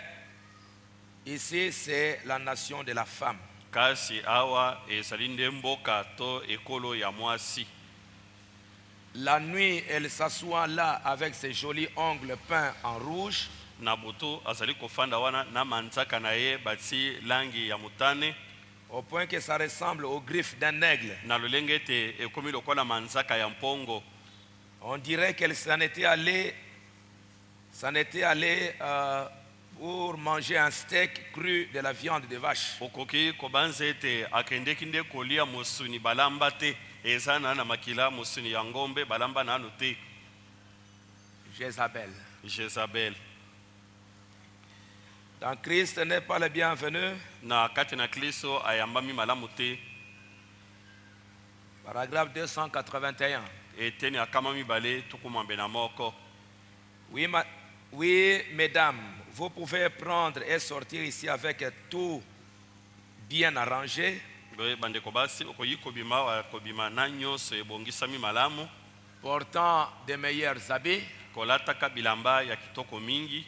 Speaker 2: ici c'est la nation de la femme.
Speaker 5: Kasi awa ezali nde mboka to ekolo ya mwasi.
Speaker 2: La nuit, elle s'assoit là avec ses jolis ongles peints en rouge.
Speaker 5: Na butu azali kofanda wana na manzaka na ye bati langi ya mutane.
Speaker 2: Au point que ça ressemble aux griffes d'un aigle.
Speaker 5: Na lolenge te ekomi lokola manzaka ya mpongo.
Speaker 2: On dirait qu'elle s'en était allée pour manger un steak cru de la viande de vache.
Speaker 5: Okoki kobanza ete akendeki nde kolia mosuni balamba te eza na makila mosuni ya ngombe balamba nanu te.
Speaker 2: Jézabel.
Speaker 5: Jezabel.
Speaker 2: Dans Christ n'est pas le bienvenu.
Speaker 5: Na kati na Kristo ayambami malamu te.
Speaker 2: Paragraphe 281.
Speaker 5: Eteni akama mibale tukumambe na moko.
Speaker 2: Oui, mesdames, vous pouvez prendre et sortir ici avec tout bien arrangé,
Speaker 5: Boye bandeko basi okoyi kobima wa kobima na nyonso ebongisami malamu.
Speaker 2: portant de meilleurs habits.
Speaker 5: Kolataka bilamba ya kitoko mingi.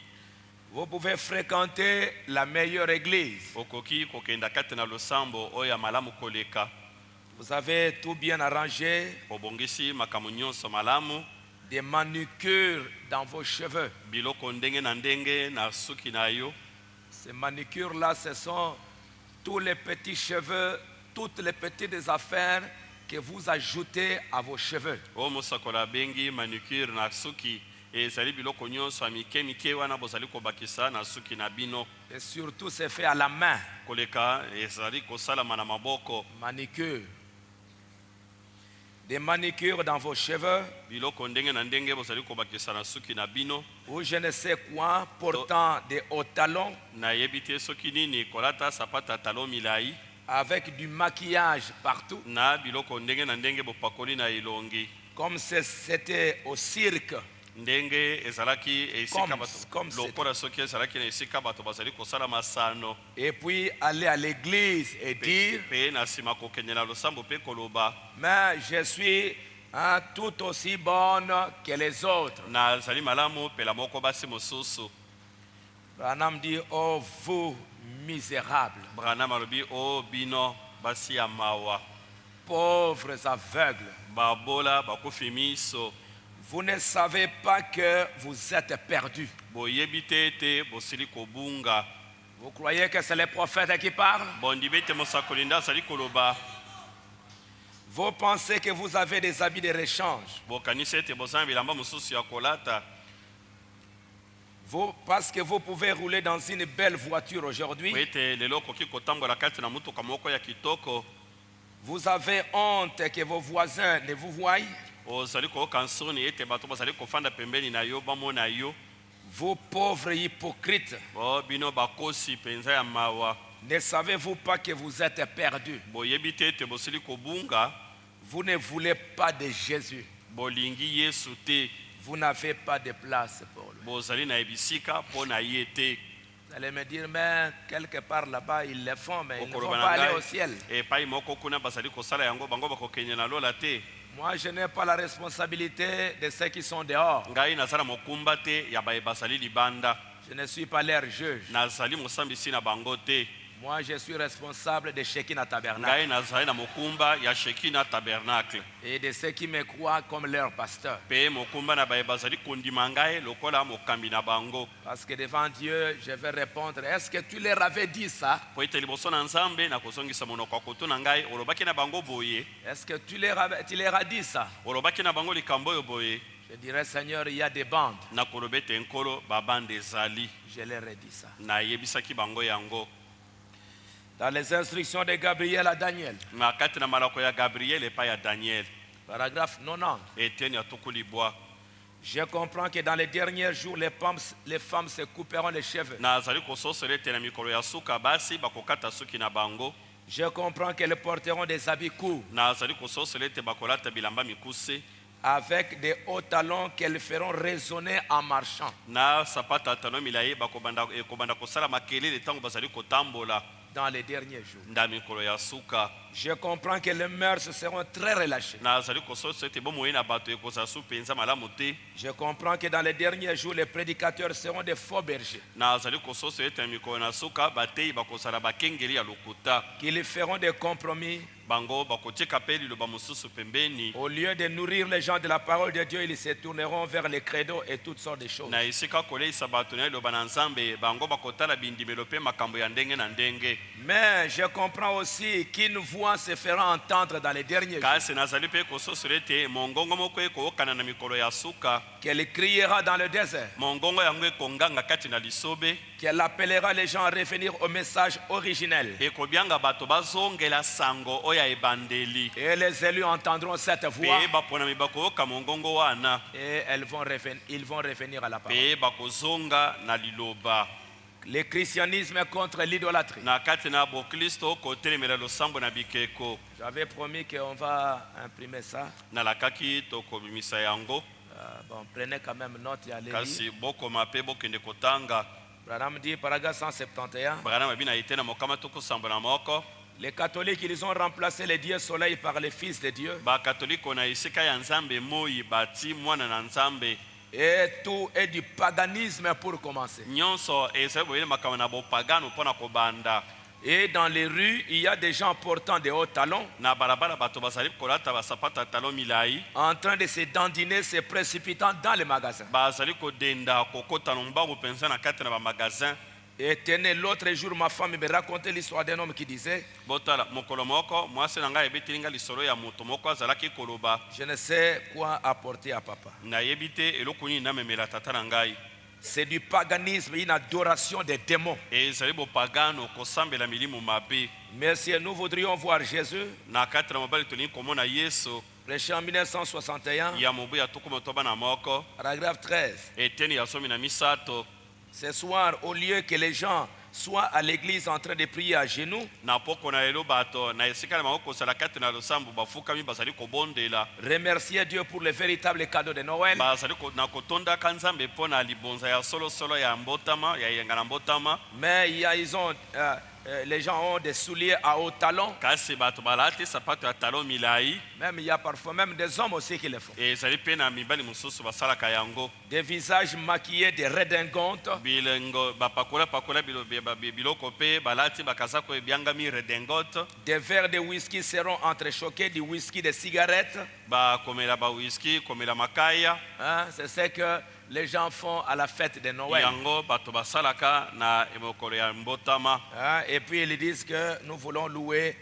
Speaker 2: Vous pouvez fréquenter la meilleure église.
Speaker 5: Okoki kokenda kati na losambo oya malamu koleka.
Speaker 2: Vous avez tout bien arrangé,
Speaker 5: Obongisi makamu nyonso malamu.
Speaker 2: des manucures dans vos cheveux.
Speaker 5: Biloko ndenge na ndenge na suki na yo.
Speaker 2: Ces manucures-là, ce sont tous les petits cheveux, toutes les petites affaires que vous ajoutez à vos cheveux.
Speaker 5: oyo mosakola bengi manucure na suki ezali biloko nyonso ya mike mike wana bozali kobakisa na suki na bino
Speaker 2: Et surtout, c'est fait à la main.
Speaker 5: koleka ezali kosalama na maboko
Speaker 2: Manicure. Des manicures dans vos cheveux
Speaker 5: biloko ndenge na ndenge bozali kobakisa na suki na bino
Speaker 2: ou je ne sais quoi, portant des hauts talons
Speaker 5: nayebi te soki nini kolata sapata talo milai
Speaker 2: avec du maquillage partout.
Speaker 5: na biloko ndenge na ndenge bopakoli na elongi
Speaker 2: Comme c'était au cirque.
Speaker 5: ndenge ezalaki esika
Speaker 2: Comme
Speaker 5: bato lokola soki ezalaki na esika bato bazali kosala masano
Speaker 2: Et puis aller à l'église et dire,
Speaker 5: mpe na nsima kokende na losambo mpe koloba
Speaker 2: mais je suis tout aussi bonne que les autres.
Speaker 5: nazali malamu pela moko basi mosusu
Speaker 2: Branham dit, oh vous misérables,
Speaker 5: branham alobi o bino basi ya mawa
Speaker 2: pauvres aveugles,
Speaker 5: babola bakufi miso
Speaker 2: vous ne savez pas que vous êtes perdus.
Speaker 5: boyebi te ete bosili kobunga
Speaker 2: Vous croyez que c'est les prophètes qui parlent?
Speaker 5: bondibi ete mosakoli nde azali koloba
Speaker 2: Vous pensez que vous avez des habits de rechange.
Speaker 5: bokanisi ete bozala bilamba mosusu ya kolata
Speaker 2: Vous, parce que vous pouvez rouler dans une belle voiture aujourd'hui,
Speaker 5: po ete lelo okoki kotambola kati na motuka moko ya kitoko
Speaker 2: vous avez honte que vos voisins ne vous voient.
Speaker 5: ozali koyoka nsoni ete bato bazali kofanda pembeni na yo bamona yo
Speaker 2: Vous pauvres hypocrites,
Speaker 5: o bino bakosi mpenza ya mawa
Speaker 2: ne savez-vous pas que vous êtes perdus?
Speaker 5: boyebi te ete bosili kobunga
Speaker 2: Vous ne voulez pas de Jésus.
Speaker 5: bolingi yesu te
Speaker 2: Vous n'avez pas de place pour lui.
Speaker 5: bozali na ebisika mpo na ye te
Speaker 2: Vous allez me dire, mais quelque part là-bas, ils le font, mais ils ne vont
Speaker 5: okoloba
Speaker 2: pas
Speaker 5: na
Speaker 2: aller au
Speaker 5: ngai
Speaker 2: ciel.
Speaker 5: epai moko kuna bazali kosala yango bango bakokende na lola te
Speaker 2: Moi, je n'ai pas la responsabilité de ceux qui sont dehors.
Speaker 5: ngai naza na mokumba te ya baye bazali libanda
Speaker 2: Je ne suis pas leur juge.
Speaker 5: nazali mosambisi na bango te
Speaker 2: Moi, je suis responsable de Shekinah Tabernacle
Speaker 5: ngai nazali na mokumba ya shekina tabernacle
Speaker 2: et de ceux qui me croient comme leur pasteur.
Speaker 5: mpe mokumba na baye bazali kondima ngai lokola mokambi na bango
Speaker 2: Parce que devant Dieu, je vais répondre, est-ce que tu leur avais dit ça?
Speaker 5: po ete liboso na nzambe na kozongisa monoko ya koto na ngai olobaki na bango boye
Speaker 2: Est-ce que tu leur as dit ça?
Speaker 5: olobaki na bango likambo oyo boye
Speaker 2: Je dirais, Seigneur, il y a des bandes.
Speaker 5: nakoloba ete nkolo babande ezali
Speaker 2: Je leur ai dit ça.
Speaker 5: nayebisaki bango yango
Speaker 2: Dans les instructions de Gabriel à Daniel,
Speaker 5: na kati na malako ya gabriel epai ya daniel
Speaker 2: paragraphe 90,
Speaker 5: eteni ya tuku libwa
Speaker 2: je comprends que dans les derniers jours, les femmes se couperont les cheveux.
Speaker 5: nazali kososela ete na mikolo ya suka basi bakokata suki na bango
Speaker 2: Je comprends qu'elles porteront des habits courts
Speaker 5: nazali kososela ete bakolata bilamba mikuse
Speaker 2: avec des hauts talons qu'elles feront résonner en marchant.
Speaker 5: na sapata ya talo milai ekobanda kosala makelele ntango bazali kotambola
Speaker 2: Dans les derniers jours,
Speaker 5: nda mikolo ya suka
Speaker 2: je comprends que les mœurs seront très relâchées.
Speaker 5: nazali kososela ete bomoi na bato ekozala su mpenza malamu te
Speaker 2: Je comprends que dans les derniers jours, les prédicateurs seront des faux bergers,
Speaker 5: nazali kososela ete na mikolo na suka bateyi bakozala bakengeli ya lokuta
Speaker 2: qu'ils feront des compromis.
Speaker 5: bango bakotika mpe liloba mosusu pembeni
Speaker 2: Au lieu de nourrir les gens de la parole de Dieu, ils se tourneront vers les credos et toutes sortes de choses.
Speaker 5: na esika koleisa bato na liloba na nzambe bango bakotala bindimelo mpe makambo ya ndenge na ndenge
Speaker 2: Mais je comprends aussi qu'une voix se fera entendre dans les derniers jours,
Speaker 5: kasi nazali mpe kososela ete mongongo moko ekookana na mikolo ya suka
Speaker 2: qu'elle criera dans le désert,
Speaker 5: mongongo yango ekonganga kati na lisobe
Speaker 2: qu'elle appellera les gens à revenir au message originel.
Speaker 5: ekobianga bato bazongela sango oyo ya ebandeli
Speaker 2: Et les élus entendront cette voix
Speaker 5: mpe baponami bakooka mongongo wana
Speaker 2: et ils vont revenir à la parole.
Speaker 5: mpe bakozonga na liloba
Speaker 2: Le christianisme est contre l'idolâtrie.
Speaker 5: na kati na boklisto kotelemela losambo na bikeko
Speaker 2: J'avais promis qu'on va imprimer ça.
Speaker 5: nalakaki tokobimisa yango
Speaker 2: Bon, prenez quand même note, il y a les
Speaker 5: kasi bokoma mpe bokende kotanga
Speaker 2: Branham dit, paragraphe 171,
Speaker 5: brana mabi na ete na mokama tokosambo na moko
Speaker 2: les catholiques, ils ont remplacé le Dieu soleil par le Fils de Dieu.
Speaker 5: bakatoliko na esika ya nzambe moi bati mwana na nzambe
Speaker 2: Et tout est du paganisme pour commencer.
Speaker 5: nyonso ezali boyele makambo na bopagano mpo na kobanda
Speaker 2: Et dans les rues, il y a des gens portant des hauts talons,
Speaker 5: na balabala bato bazali kolata basapata ya talo milai
Speaker 2: en train de se dandiner, se précipitant dans les magasins.
Speaker 5: bazali kodenda kokota lombangu mpenza na kati na bamagazin
Speaker 2: était né l'autre jour, ma femme me racontait l'histoire d'un homme qui disait,
Speaker 5: botala mokolo moko mwasi na ngai ayebiteli ngai lisolo ya moto moko azalaki koloba
Speaker 2: je ne sais quoi apporter à papa.
Speaker 5: nayebi te eloko nini namemela tata na ngai.
Speaker 2: C'est du paganisme, une adoration des démons.
Speaker 5: ezali bopagano kosambela milimo mabe.
Speaker 2: Mais si nous voudrions voir Jésus,
Speaker 5: na kati na mobali tolingi komona yesu
Speaker 2: prêché en 1961,
Speaker 5: ya mobu ya tuku motoba na moko
Speaker 2: paragraphe 13.
Speaker 5: eteni ya somi na misato.
Speaker 2: Ce soir, au lieu que les gens soient à l'église en train de prier à genoux,
Speaker 5: na poko na lelo bato na esika na bango kosala kati na losambo bafukami bazali kobondela
Speaker 2: remercier Dieu pour le véritable cadeau de Noël,
Speaker 5: bazali na kotondaka nzambe mpo na libonza ya solosolo ya mbotama ya yenga na mbotama.
Speaker 2: mais les gens ont des souliers à hauts talons.
Speaker 5: kasi bato balati sapato ya talo milai.
Speaker 2: Même il y a parfois même des hommes aussi qui le font.
Speaker 5: ezali mpe na mibali mosusu basalaka yango.
Speaker 2: Des visages maquillés, des redingotes,
Speaker 5: bilengo bapakola biloko mpe balati bakazako ebyangami redingote.
Speaker 2: des verres de whisky seront entrechoqués, du whisky de cigarettes.
Speaker 5: bakomela whisky komela makaya.
Speaker 2: Hein, c'est ce que les gens font à la fête de Noël.
Speaker 5: yango bato basalaka na mokolo ya mbotama.
Speaker 2: Hein, et puis ils disent que nous voulons louer,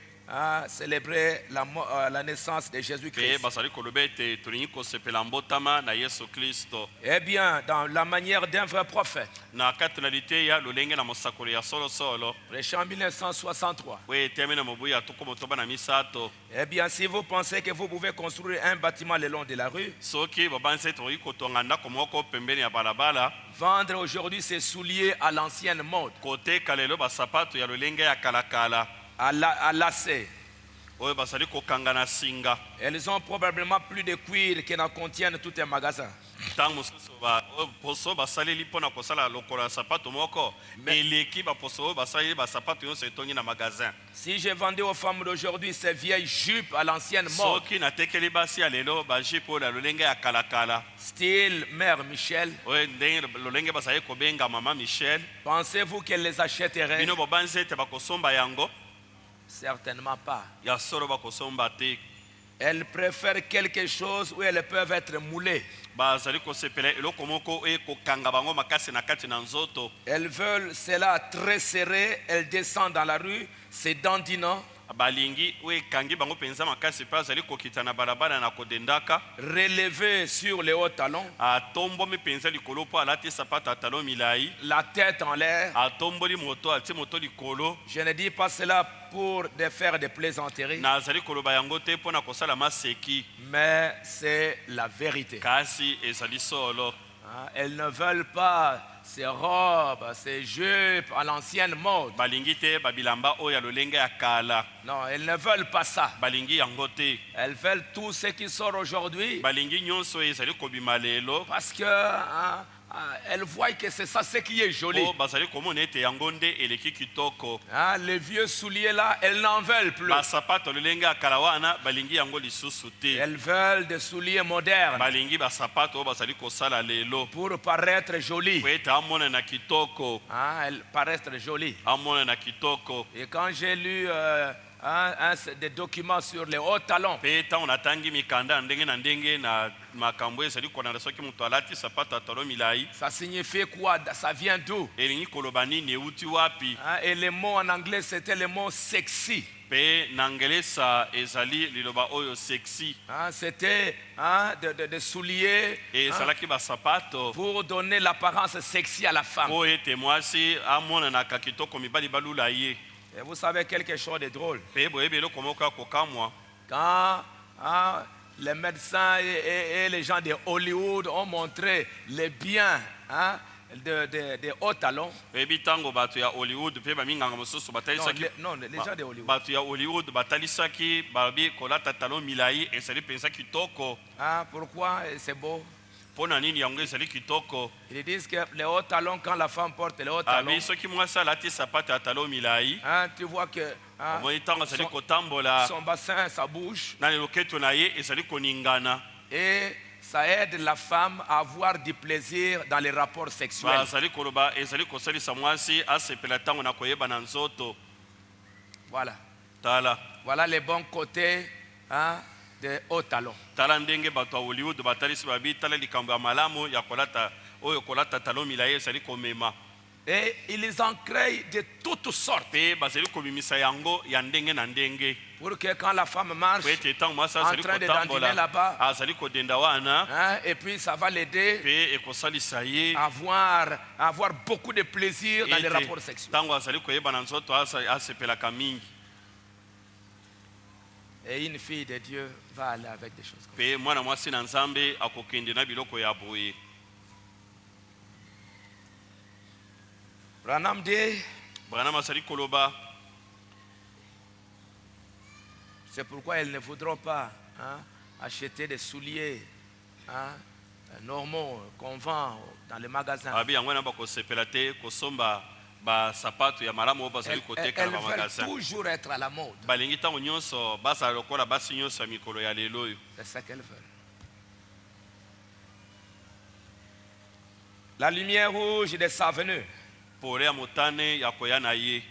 Speaker 2: célébrer la naissance de
Speaker 5: mpe
Speaker 2: Jésus-Christ.
Speaker 5: basali koloba ete tolingi kosepela mbotama na yesu kristo.
Speaker 2: Eh bien, dans la manière d'un vrai prophète,
Speaker 5: na kati na liteya lolenge na mosakoli ya solosolo
Speaker 2: prêché en 1963.
Speaker 5: oyo etemi na mobu ya tuku motoba na misato.
Speaker 2: Eh bien, si vous pensez que vous pouvez construire un bâtiment le long de la rue,
Speaker 5: soki babanzi ete tokoki kotonga ndako moko pembeni ya balabala
Speaker 2: vendre aujourd'hui ces souliers à l'ancienne mode,
Speaker 5: koteka lelo basapato ya lolenge ya kalakala
Speaker 2: à lacets,
Speaker 5: oyo basali kokanga na singa.
Speaker 2: elles ont probablement plus de cuir que n'en contiennent tout un magasin.
Speaker 5: ntango mosusu poso basaleli mpo na kosala lokolo ya sapato moko eleki baposo oyo basaleli basapato nyonso etongi na magazin.
Speaker 2: Si je vendais aux femmes d'aujourd'hui ces vieilles jupes à l'ancienne mode,
Speaker 5: soki natekeli basi ya lelo bajipe oyo ya lolenge ya kalakala
Speaker 2: style Mère Michel,
Speaker 5: oyo ndenge lolenge basali kobenga mama michel,
Speaker 2: pensez-vous qu'elles les achèteraient?
Speaker 5: bino bobanzi ete bakosomba yango?
Speaker 2: Certainement pas.
Speaker 5: ya solo bakosomba te.
Speaker 2: Elles préfèrent quelque chose où elles peuvent être moulées.
Speaker 5: bazali kosepela eloko moko ekokanga bango makasi na kati na nzoto.
Speaker 2: Elles veulent cela très serré, elles descendent dans la rue, c'est dandinant.
Speaker 5: balingi oyo ekangi bango mpenza makasi mpe azali kokita na balabala na kodendaka.
Speaker 2: Relevé sur les hauts talons,
Speaker 5: atombomi mpenza likolo mpo alati sapato ya talo milai.
Speaker 2: la tête en l'air.
Speaker 5: atomboli moto atie moto likolo.
Speaker 2: Je ne dis pas cela pour faire des plaisanteries,
Speaker 5: nazali koloba yango te mpo na kosala maseki,
Speaker 2: mais c'est la vérité.
Speaker 5: kasi ezali solo.
Speaker 2: Elles ne veulent pas ces robes, ces jupes à l'ancienne mode.
Speaker 5: balingi te babilamba oyo ya lolenge ya kala.
Speaker 2: Non, elles ne veulent pas ça.
Speaker 5: balingi yango te.
Speaker 2: Elles veulent tout ce qui sort aujourd'hui
Speaker 5: balingi nyonso oyo ezali kobima lelo
Speaker 2: parce que elles voient que c'est ça ce qui est joli.
Speaker 5: po bazali komona ete yango nde eleki kitoko.
Speaker 2: Les vieux souliers là, elles n'en veulent plus.
Speaker 5: basapato lolenge ya kala wana balingi yango lisusu te.
Speaker 2: Elles veulent des souliers modernes
Speaker 5: balingi basapato oyo bazali kosala lelo
Speaker 2: pour paraître jolies.
Speaker 5: po ete amonana kitoko.
Speaker 2: Elles paraissent jolies.
Speaker 5: amonana kitoko.
Speaker 2: Et quand j'ai lu des documents sur les hauts talons,
Speaker 5: mpe ntango natangi mikanda ya ndenge na ndenge na makambo ezali konanda soki moto alati sapato ya talo milai
Speaker 2: ça signifie quoi? Ça vient d'où?
Speaker 5: elingi koloba nini euti wapi.
Speaker 2: Et le mot en anglais, c'était le mot sexy.
Speaker 5: mpe na ngelesa ezali liloba oyo sexy.
Speaker 2: C'était de souliers
Speaker 5: ezalaki basapato
Speaker 2: pour donner l'apparence sexy à la femme.
Speaker 5: po ete mwasi amonanaka kitoko mibali balula ye.
Speaker 2: Et vous savez quelque chose de drôle?
Speaker 5: mpe boyebi eloko moko ya kokamwa.
Speaker 2: Quand les médecins et les gens de Hollywood ont montré les biens des hauts talons.
Speaker 5: oyebi ntango bato ya hollywood mpe baminganga mosusu batalisaki
Speaker 2: Non, les gens de Hollywood.
Speaker 5: bato ya hollywood batalisaki balobi kolata talon milai ezali mpenza kitoko.
Speaker 2: Pourquoi c'est beau?
Speaker 5: mpo na nini yango ezali kitoko?
Speaker 2: Ils disent que les hauts talons, quand la femme porte les hauts talons,
Speaker 5: abi soki mwasi alati sapato ya talon milai
Speaker 2: tu vois que
Speaker 5: omoni ntango azali kotambola
Speaker 2: son bassin, sa bouche,
Speaker 5: na loketo na ye ezali koningana.
Speaker 2: et ça aide la femme à avoir du plaisir dans les rapports sexuels.
Speaker 5: bazali koloba ezali kosalisa mwasi asepela ntango na koyeba na nzoto.
Speaker 2: Voilà.
Speaker 5: Voilà
Speaker 2: les bons côtés des hauts talons.
Speaker 5: tala ndenge bato ya hollywood batalisi babi tala likambo ya malamu ya kolata oyo kolata talon milai ezali komema.
Speaker 2: Et ils en créent de toutes sortes.
Speaker 5: mpe bazali kobimisa yango ya ndenge na ndenge
Speaker 2: Pour que quand la femme marche,
Speaker 5: po ete ntango mwasi
Speaker 2: en
Speaker 5: azali
Speaker 2: train de dandiner
Speaker 5: kotambola
Speaker 2: là-bas,
Speaker 5: azali kodenda wana
Speaker 2: hein, et puis ça va l'aider
Speaker 5: mpe ekosalisa ye
Speaker 2: à avoir beaucoup de plaisir dans les
Speaker 5: ete
Speaker 2: rapports sexuels.
Speaker 5: ntango azali koyeba na nzoto asepelaka mingi.
Speaker 2: Et une fille de Dieu va aller avec des choses comme ça.
Speaker 5: Mpe mwana mwasi na nzambe akokende na biloko ya boye.
Speaker 2: Branham dit,
Speaker 5: Branham azali koloba
Speaker 2: c'est pourquoi elles ne voudront pas acheter des souliers normaux qu'on vend dans les magasins.
Speaker 5: abi yango na bakosepela te kosomba basapato ya malamu oyo bazali
Speaker 2: Elles
Speaker 5: koteka na
Speaker 2: veulent
Speaker 5: bamagasin.
Speaker 2: toujours être à la mode.
Speaker 5: Balingi ntango nyonso bazala lokola basi nyonso ya mikolo ya lelo oyo.
Speaker 2: C'est ça qu'elles veulent. La lumière rouge de sa venue.
Speaker 5: Pole ya motane ya koya na ye.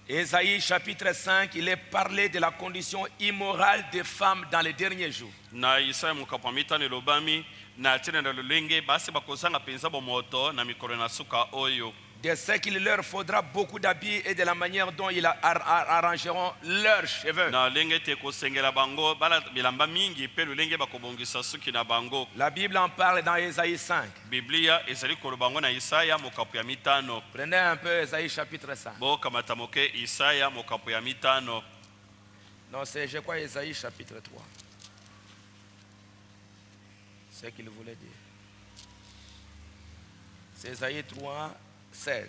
Speaker 2: Ésaïe chapitre 5, il est parlé de la condition immorale des femmes dans les derniers jours.
Speaker 5: Na Isaya mokapo mitano elobami na ntina na lolenge basi bakozanga mpenza bomoto na mikolo na suka oyo.
Speaker 2: De ce qu'il leur faudra beaucoup d'habits et de la manière dont ils arrangeront leurs cheveux.
Speaker 5: Na lenge te kosengela bango bala bilamba mingi pe lolenge bakobongisa suki na bango.
Speaker 2: La Bible en parle dans Ésaïe 5.
Speaker 5: Biblia ezali koloba ngo na Isaya mokapo ya mitano.
Speaker 2: Prenez un peu Ésaïe chapitre 5.
Speaker 5: Bo kamata moke Isaya mokapo ya mitano.
Speaker 2: Non, c'est je crois Ésaïe chapitre 3. C'est ce qu'il voulait dire. C'est Ésaïe 3, 16.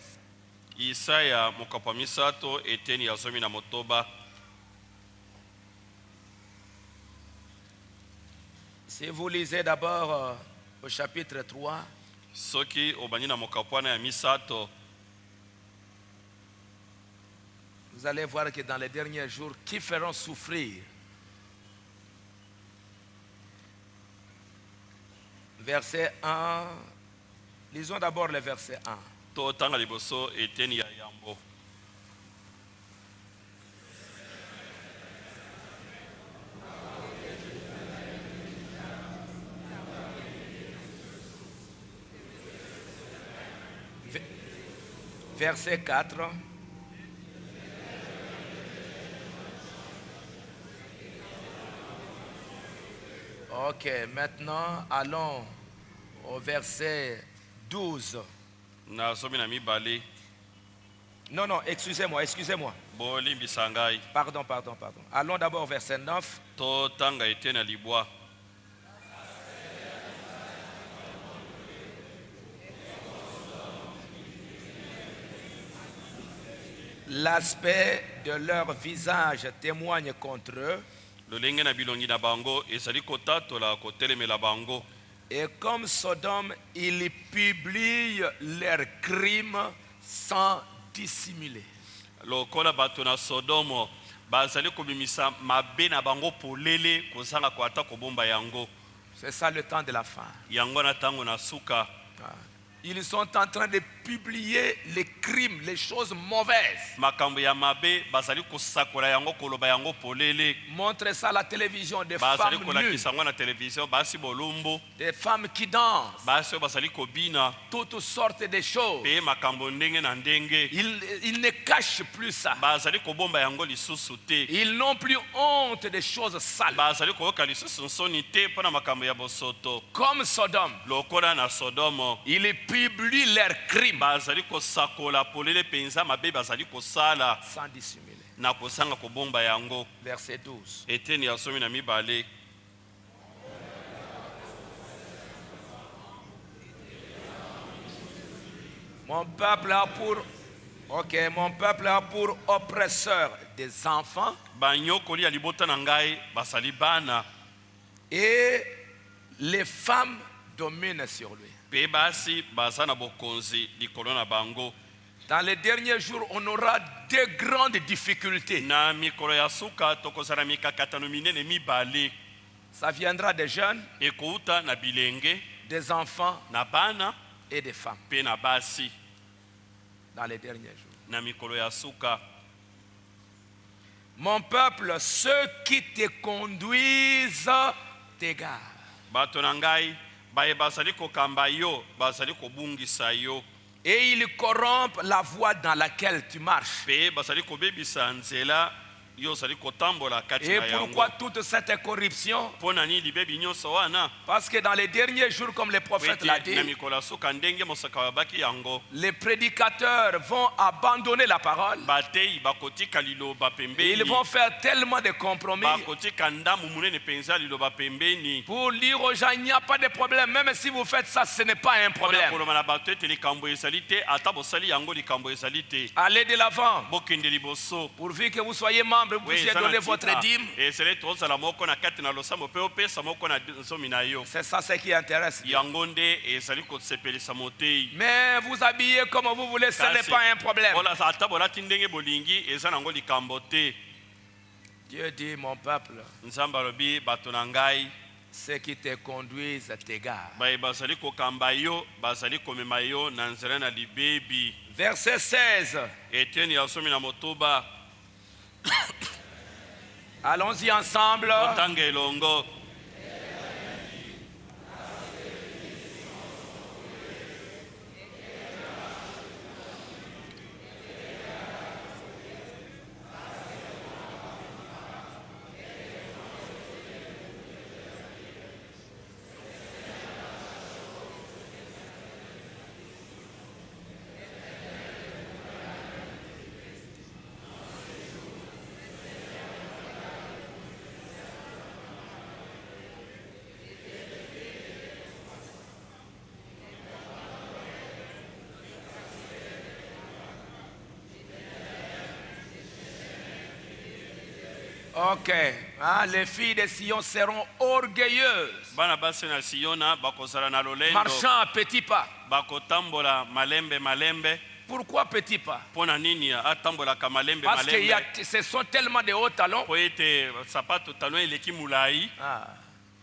Speaker 5: Isaya mokapo ya misato eteni ya zomi na motoba.
Speaker 2: Si vous lisez d'abord au chapitre 3,
Speaker 5: Soki obani na mokapo na ya misato
Speaker 2: vous allez voir que dans les derniers jours, qui feront souffrir. Verset 1. Lisons d'abord le verset 1.
Speaker 5: to tanga liboso eteni ya yambo.
Speaker 2: Verset 4. Ok, maintenant allons au verset 12.
Speaker 5: Na zomi na mibale
Speaker 2: Non, non, excusez-moi.
Speaker 5: bolimbisa ngai.
Speaker 2: Pardon. Allons d'abord au verset 9.
Speaker 5: To tanga eteni ya libwa.
Speaker 2: L'aspect de leur visage témoigne contre eux.
Speaker 5: Lolenge na bilongi na bango ezali kotatola kotelemela bango.
Speaker 2: Et comme Sodome, ils publient leurs crimes sans dissimuler.
Speaker 5: Lokola bato na Sodomo bazali kobimisa mabe na bango polele kozanga ko ata kobomba yango.
Speaker 2: C'est ça le temps de la fin.
Speaker 5: Yango na tango na suka.
Speaker 2: Ils sont en train de publier les crimes, les choses mauvaises.
Speaker 5: Makambo ya mabe bazali kosakola yango koloba yango polele.
Speaker 2: Montre ça à la télévision, des
Speaker 5: Bazali
Speaker 2: femmes nues,
Speaker 5: kolakisa yango na télévision basi bolumbu.
Speaker 2: des femmes qui dansent,
Speaker 5: Basi oyo bazali kobina
Speaker 2: toutes sortes de choses.
Speaker 5: pe makambo ndenge na ndenge.
Speaker 2: Ils ne cachent plus ça.
Speaker 5: Bazali kobomba yango lisusu te.
Speaker 2: Ils n'ont plus honte des choses sales.
Speaker 5: Bazali koyoka lisusu nsoni te mpona makambo ya bosoto.
Speaker 2: Comme Sodome,
Speaker 5: Lokola na Sodomo
Speaker 2: ils publient leurs crimes
Speaker 5: bazali kosakola polele penza mabe bazali kosala
Speaker 2: sans dissimuler.
Speaker 5: na kosanga kobomba yango.
Speaker 2: Verset 12.
Speaker 5: Eteni ya zomi na mibale.
Speaker 2: Mon peuple a pour oppresseur des enfants
Speaker 5: Banyokoli ya libota na ngai basali bana
Speaker 2: et les femmes dominent sur lui.
Speaker 5: pe basi baza na bokonzi likolo na bango.
Speaker 2: Dans les derniers jours, on aura de grandes difficultés.
Speaker 5: Na mikolo ya suka tokozala mikakatano minene mibale.
Speaker 2: Ça viendra des jeunes,
Speaker 5: Ekouta na bilenge
Speaker 2: des enfants
Speaker 5: na bana
Speaker 2: et des femmes
Speaker 5: pe na basi
Speaker 2: dans les derniers jours.
Speaker 5: na mikolo ya suka.
Speaker 2: Mon peuple, ceux qui te conduisent t'égarent.
Speaker 5: Bato na ngai baye bazali kokamba yo bazali kobungisa yo.
Speaker 2: Et ils corrompent la voie dans laquelle tu marches.
Speaker 5: pe bazali kobebisa nzela yo ozali kotambola kati
Speaker 2: Et
Speaker 5: na yango.
Speaker 2: pourquoi toute cette corruption?
Speaker 5: Mpo na nini libebi nyonso wana?
Speaker 2: Parce que dans les derniers jours, comme le prophète l'a
Speaker 5: Ete na
Speaker 2: dit,
Speaker 5: mikolo ya suka ndenge mosaka babaki yango,
Speaker 2: les prédicateurs vont abandonner la parole.
Speaker 5: bateyi bakotika liloba
Speaker 2: Et
Speaker 5: pembeni,
Speaker 2: ils vont faire tellement de compromis
Speaker 5: bakotika ndamu munene penza ya liloba pembeni.
Speaker 2: pour dire aux gens, il n'y a pas de problème. Même si vous faites ça, ce n'est pas un
Speaker 5: Mpona
Speaker 2: problème.
Speaker 5: koloba na bato ete likambo ezali te, ata bosali yango likambo ezali te.
Speaker 2: Allez de l'avant.
Speaker 5: Bokende liboso.
Speaker 2: Pourvu que vous soyez membre, vous puissiez donner votre dîme.
Speaker 5: ezali tozala moko na kati na losambo mpe opesa moko na nzomi na yo.
Speaker 2: C'est ça ce qui intéresse.
Speaker 5: Yango nde ezali kosepelisa moteyi.
Speaker 2: Mais vous habillez comme vous voulez, ce n'est pas un problème.
Speaker 5: ata bolati ndenge bolingi eza nango likambo te.
Speaker 2: Dieu dit, mon peuple,
Speaker 5: Nzambe alobi bato na ngai
Speaker 2: ceux qui te conduisent t'égarent.
Speaker 5: baye bazali kokamba yo, bazali komema yo na nzela na libebi.
Speaker 2: Verset 16.
Speaker 5: Etienne yasomi na motoba.
Speaker 2: Allons-y ensemble.
Speaker 5: Otanga elongo.
Speaker 2: Ok. Ah, les filles de Sion seront orgueilleuses,
Speaker 5: Bana basi na Siona bakozala na lolendo,
Speaker 2: marchant à petits pas.
Speaker 5: bakotambola malembe malembe.
Speaker 2: Pourquoi petits pas?
Speaker 5: Pona nini atambolaka malembe
Speaker 2: Parce que
Speaker 5: malembe?
Speaker 2: ce sont tellement de hauts talons.
Speaker 5: Po ete sapato talon eleki mulai,
Speaker 2: Ah.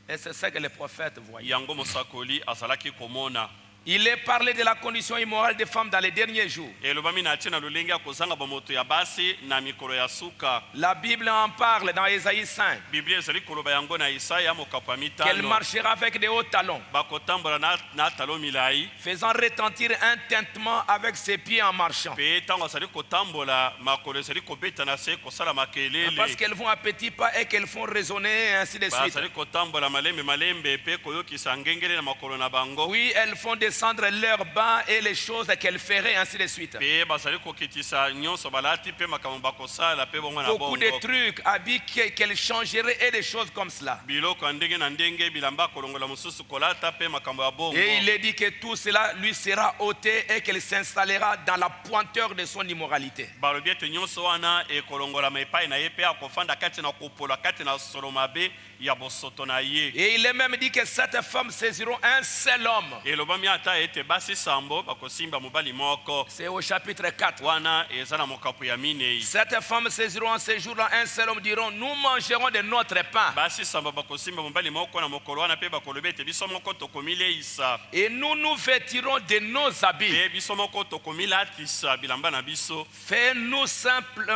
Speaker 2: Et c'est ça que les prophètes voyaient.
Speaker 5: yango mosakoli azalaki komona.
Speaker 2: Il est parlé de la condition immorale des femmes dans les derniers jours.
Speaker 5: Elobami na tina lolenge ya kozanga bamoto ya basi na mikolo ya suka.
Speaker 2: La Bible en parle dans Ésaïe 5.
Speaker 5: Biblia ezali koloba yango na Isaya mokapo ya
Speaker 2: Qu'elle
Speaker 5: mitano.
Speaker 2: marchera avec des hauts talons,
Speaker 5: Bakotambola na talon milai.
Speaker 2: faisant retentir un tintement avec ses pieds en marchant.
Speaker 5: Pe ntango azali kotambola makolo ezali kobeta na se kosala
Speaker 2: Parce
Speaker 5: makelele.
Speaker 2: qu'elles vont à petits pas et qu'elles font résonner, et ainsi de suite.
Speaker 5: Bazali kotambola malembe malembe pe koyokisa ngengele na makolo na bango.
Speaker 2: Oui, elles font descendre leurs bas et les choses qu'elles feraient, ainsi de suite.
Speaker 5: Pe bazali kokitisa nyonso balati pe makambo bakosala pe bongo na
Speaker 2: Beaucoup de
Speaker 5: bongo.
Speaker 2: trucs, habits qu'elles changeraient et des choses comme cela.
Speaker 5: Biloko ya ndenge na ndenge bilamba kolongola mosusu kolata pe makambo ya bongo.
Speaker 2: Et il est dit que tout cela lui sera ôté et qu'elle s'installera dans la pointeur de son immoralité.
Speaker 5: balobi ete nyonso wana ekolongolama epai na ye mpe akofanda kati na kopola kati na solo mabe ya bosoto na ye.
Speaker 2: Et il est même dit que cette femme saisiront un seul homme.
Speaker 5: elobami ata ete basi sambo bakosimba mobali moko.
Speaker 2: C'est au chapitre 4.
Speaker 5: Wana eza na mokapo ya minei.
Speaker 2: Cette femme saisiront en ce jour-là un seul homme, diront, nous mangerons de notre pain.
Speaker 5: Basi sambo bakosimba mobali moko na mokolo wana mpe bakolobi ete biso moko tokomileisa.
Speaker 2: Et nous nous vêtirons de nos habits.
Speaker 5: Pe biso moko tokomilatisa bilamba na biso.
Speaker 2: Fais-nous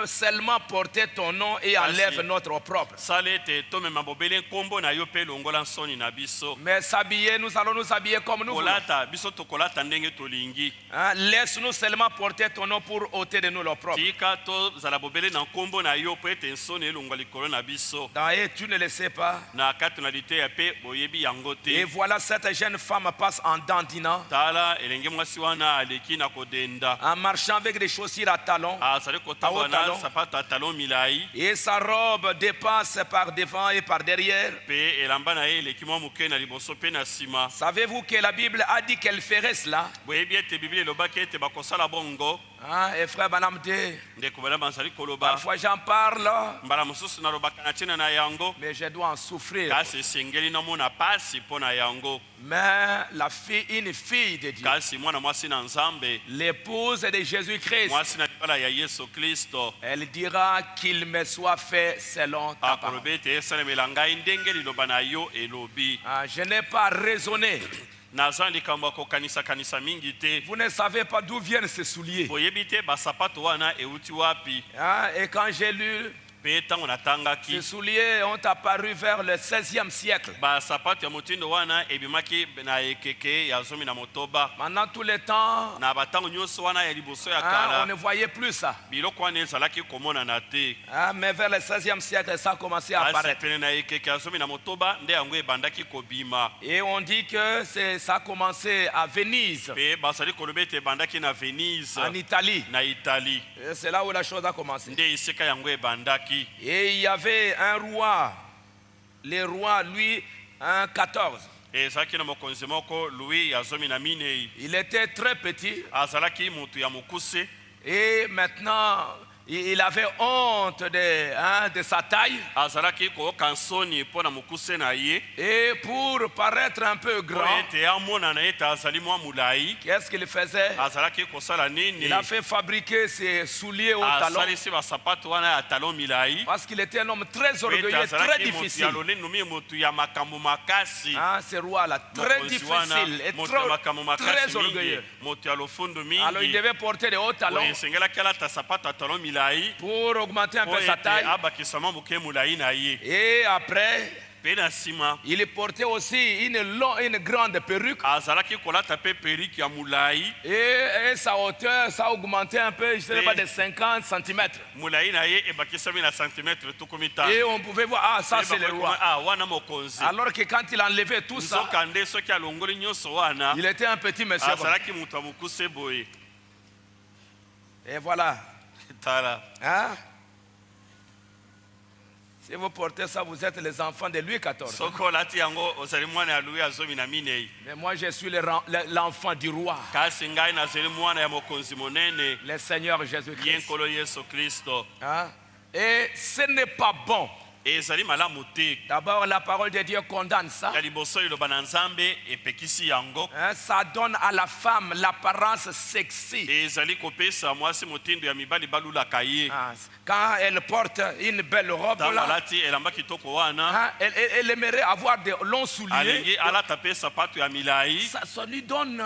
Speaker 2: seulement porter ton nom et enlève notre opprobre.
Speaker 5: Sala ete tomema bobele nkombo na yo mpe longola nsoni na biso.
Speaker 2: Mais s'habiller, nous allons nous habiller comme nous voulons.
Speaker 5: kolata biso tokolata ndenge tolingi.
Speaker 2: Hein, laisse-nous seulement porter ton nom pour ôter de nous l'opprobre.
Speaker 5: Tika tozala bobele na nkombo na yo mpo ete nsoni elongwa likolo na biso.
Speaker 2: Et tu ne le sais pas.
Speaker 5: Na kati na liteya mpe boyebi yango
Speaker 2: Et
Speaker 5: te.
Speaker 2: voilà, cette jeune femme passe en dandinant,
Speaker 5: Tala elenge mwasi wana aleki na kodenda.
Speaker 2: en marchant avec des chaussures à talons.
Speaker 5: Azali kotambola na
Speaker 2: talon.
Speaker 5: sapato ya talon milai.
Speaker 2: Et sa robe dépasse par devant et par derrière.
Speaker 5: Pe elamba na ye eleki mwa moke na liboso mpe na nsima.
Speaker 2: Savez-vous que la Bible a dit qu'elle ferait cela?
Speaker 5: Boyebi ete biblia elobaki ete bakosala bongo.
Speaker 2: Hein, et frère Banam dit,
Speaker 5: Ndeko bana bazali koloba.
Speaker 2: parfois j'en parle,
Speaker 5: Mbala mosusu nalobaka na ntina na yango.
Speaker 2: mais je dois en souffrir.
Speaker 5: Kasi esengeli namona pasi mpo na yango.
Speaker 2: Mais la fille, une fille de Dieu,
Speaker 5: Kasi mwana mwasi na Nzambe.
Speaker 2: l'épouse de Jésus-Christ,
Speaker 5: Mwasi na libala ya Yesu Kristo.
Speaker 2: elle dira qu'il me soit fait selon ta parole.
Speaker 5: Akolobi ete esalemela ngai ndenge liloba na yo elobi.
Speaker 2: Ah, je n'ai pas raisonné.
Speaker 5: Naza likambo ya kokanisa mingi te.
Speaker 2: Vous ne savez pas d'où viennent ces souliers.
Speaker 5: Boyebi te basapato wana euti wapi.
Speaker 2: Ah, et quand j'ai lu
Speaker 5: mpe ntango natangaki
Speaker 2: Ces souliers ont apparu vers le 16e siècle.
Speaker 5: basapato ya motindo wana ebimaki na ekeke ya 19.
Speaker 2: Pendant tout le temps,
Speaker 5: na batango nyonso wana ya liboso ya
Speaker 2: on ne
Speaker 5: kala
Speaker 2: voyait plus ça.
Speaker 5: biloko wana ezalaki komonana te.
Speaker 2: Mais vers le 16e siècle, ça a commencé à
Speaker 5: kasi
Speaker 2: apparaître.
Speaker 5: pene na ekeke ya 19 nde yango ebandaki kobima.
Speaker 2: Et on dit que ça a commencé à Venise,
Speaker 5: mpe basali koloba ete ebandaki na Venise
Speaker 2: en Italie.
Speaker 5: na Italie.
Speaker 2: Et c'est là où la chose a commencé.
Speaker 5: nde esika yango ebandaki.
Speaker 2: Et il y avait un roi, le roi Louis XIV.
Speaker 5: ezalaki na mokonzi moko Louis ya 14.
Speaker 2: Il était très petit
Speaker 5: azalaki moto ya mokuse.
Speaker 2: et maintenant il avait honte de sa taille.
Speaker 5: azalaki koyoka nsoni mpo na mokuse na ye.
Speaker 2: Et pour paraître un peu
Speaker 5: po
Speaker 2: grand,
Speaker 5: ete amonana ete azali mwa molai.
Speaker 2: qu'est-ce qu'il faisait?
Speaker 5: azalaki kosala nini?
Speaker 2: Il a fait fabriquer ses souliers au talon
Speaker 5: asalisi basapato wana ya talon milai.
Speaker 2: parce qu'il était un homme très
Speaker 5: Po ete
Speaker 2: orgueilleux, très
Speaker 5: azalaki moto
Speaker 2: difficile.
Speaker 5: ya lolendo mi moto ya makambo makasi.
Speaker 2: Ce roi-là, très
Speaker 5: Mokonzi wana,
Speaker 2: difficile et
Speaker 5: moto ya makambo
Speaker 2: très
Speaker 5: makasi mingi.
Speaker 2: orgueilleux.
Speaker 5: moto ya lofundo
Speaker 2: Alors il
Speaker 5: mingi.
Speaker 2: devait porter des hauts talons
Speaker 5: esengelaki alata sapato ya talon milai
Speaker 2: pour augmenter un
Speaker 5: po
Speaker 2: peu sa
Speaker 5: ete
Speaker 2: taille.
Speaker 5: abakisa mwa moke molai na ye.
Speaker 2: Et après,
Speaker 5: mpe na nsima
Speaker 2: il portait aussi une grande perruque.
Speaker 5: azalaki kolata mpe perike ya molai.
Speaker 2: Et sa hauteur, ça a augmenté un peu, je ne sais
Speaker 5: Et-
Speaker 2: pas, de 50 cm.
Speaker 5: molai na ye ebakisami na santimetre tuku mitano.
Speaker 2: Et on pouvait voir, ça c'est le roi.
Speaker 5: wana mokonzi.
Speaker 2: Alors que quand il enlevait tout ça,
Speaker 5: nzoka nde soki alongoli nyonso wana
Speaker 2: il était un petit monsieur.
Speaker 5: azalaki moto ya mokuse boye.
Speaker 2: Et voilà.
Speaker 5: tala
Speaker 2: Hein? Si vous portez ça, vous êtes les enfants de Louis XIV.
Speaker 5: soki olati yango ozali mwana ya Louis ya 14.
Speaker 2: Mais moi, je suis l'enfant du roi,
Speaker 5: kasi ngai nazali mwana ya mokonzi monene
Speaker 2: le Seigneur
Speaker 5: ye
Speaker 2: Jésus-Christ.
Speaker 5: nkolo yesu kristo.
Speaker 2: Hein? Et ce n'est pas bon.
Speaker 5: ezali malamu te.
Speaker 2: D'abord, la parole de Dieu condamne ça.
Speaker 5: ya liboso eloba na nzambe epekisi yango.
Speaker 2: Hein, ça donne à la femme l'apparence sexy.
Speaker 5: ezali kopesa mwasi motindo ya mibali balulaka ye.
Speaker 2: Hein, quand elle porte une belle robe,
Speaker 5: ntango
Speaker 2: là,
Speaker 5: alati elamba kitoko wana
Speaker 2: hein, elle aimerait avoir de longs souliers.
Speaker 5: alingi alata mpe sapato ya milai.
Speaker 2: Ça lui donne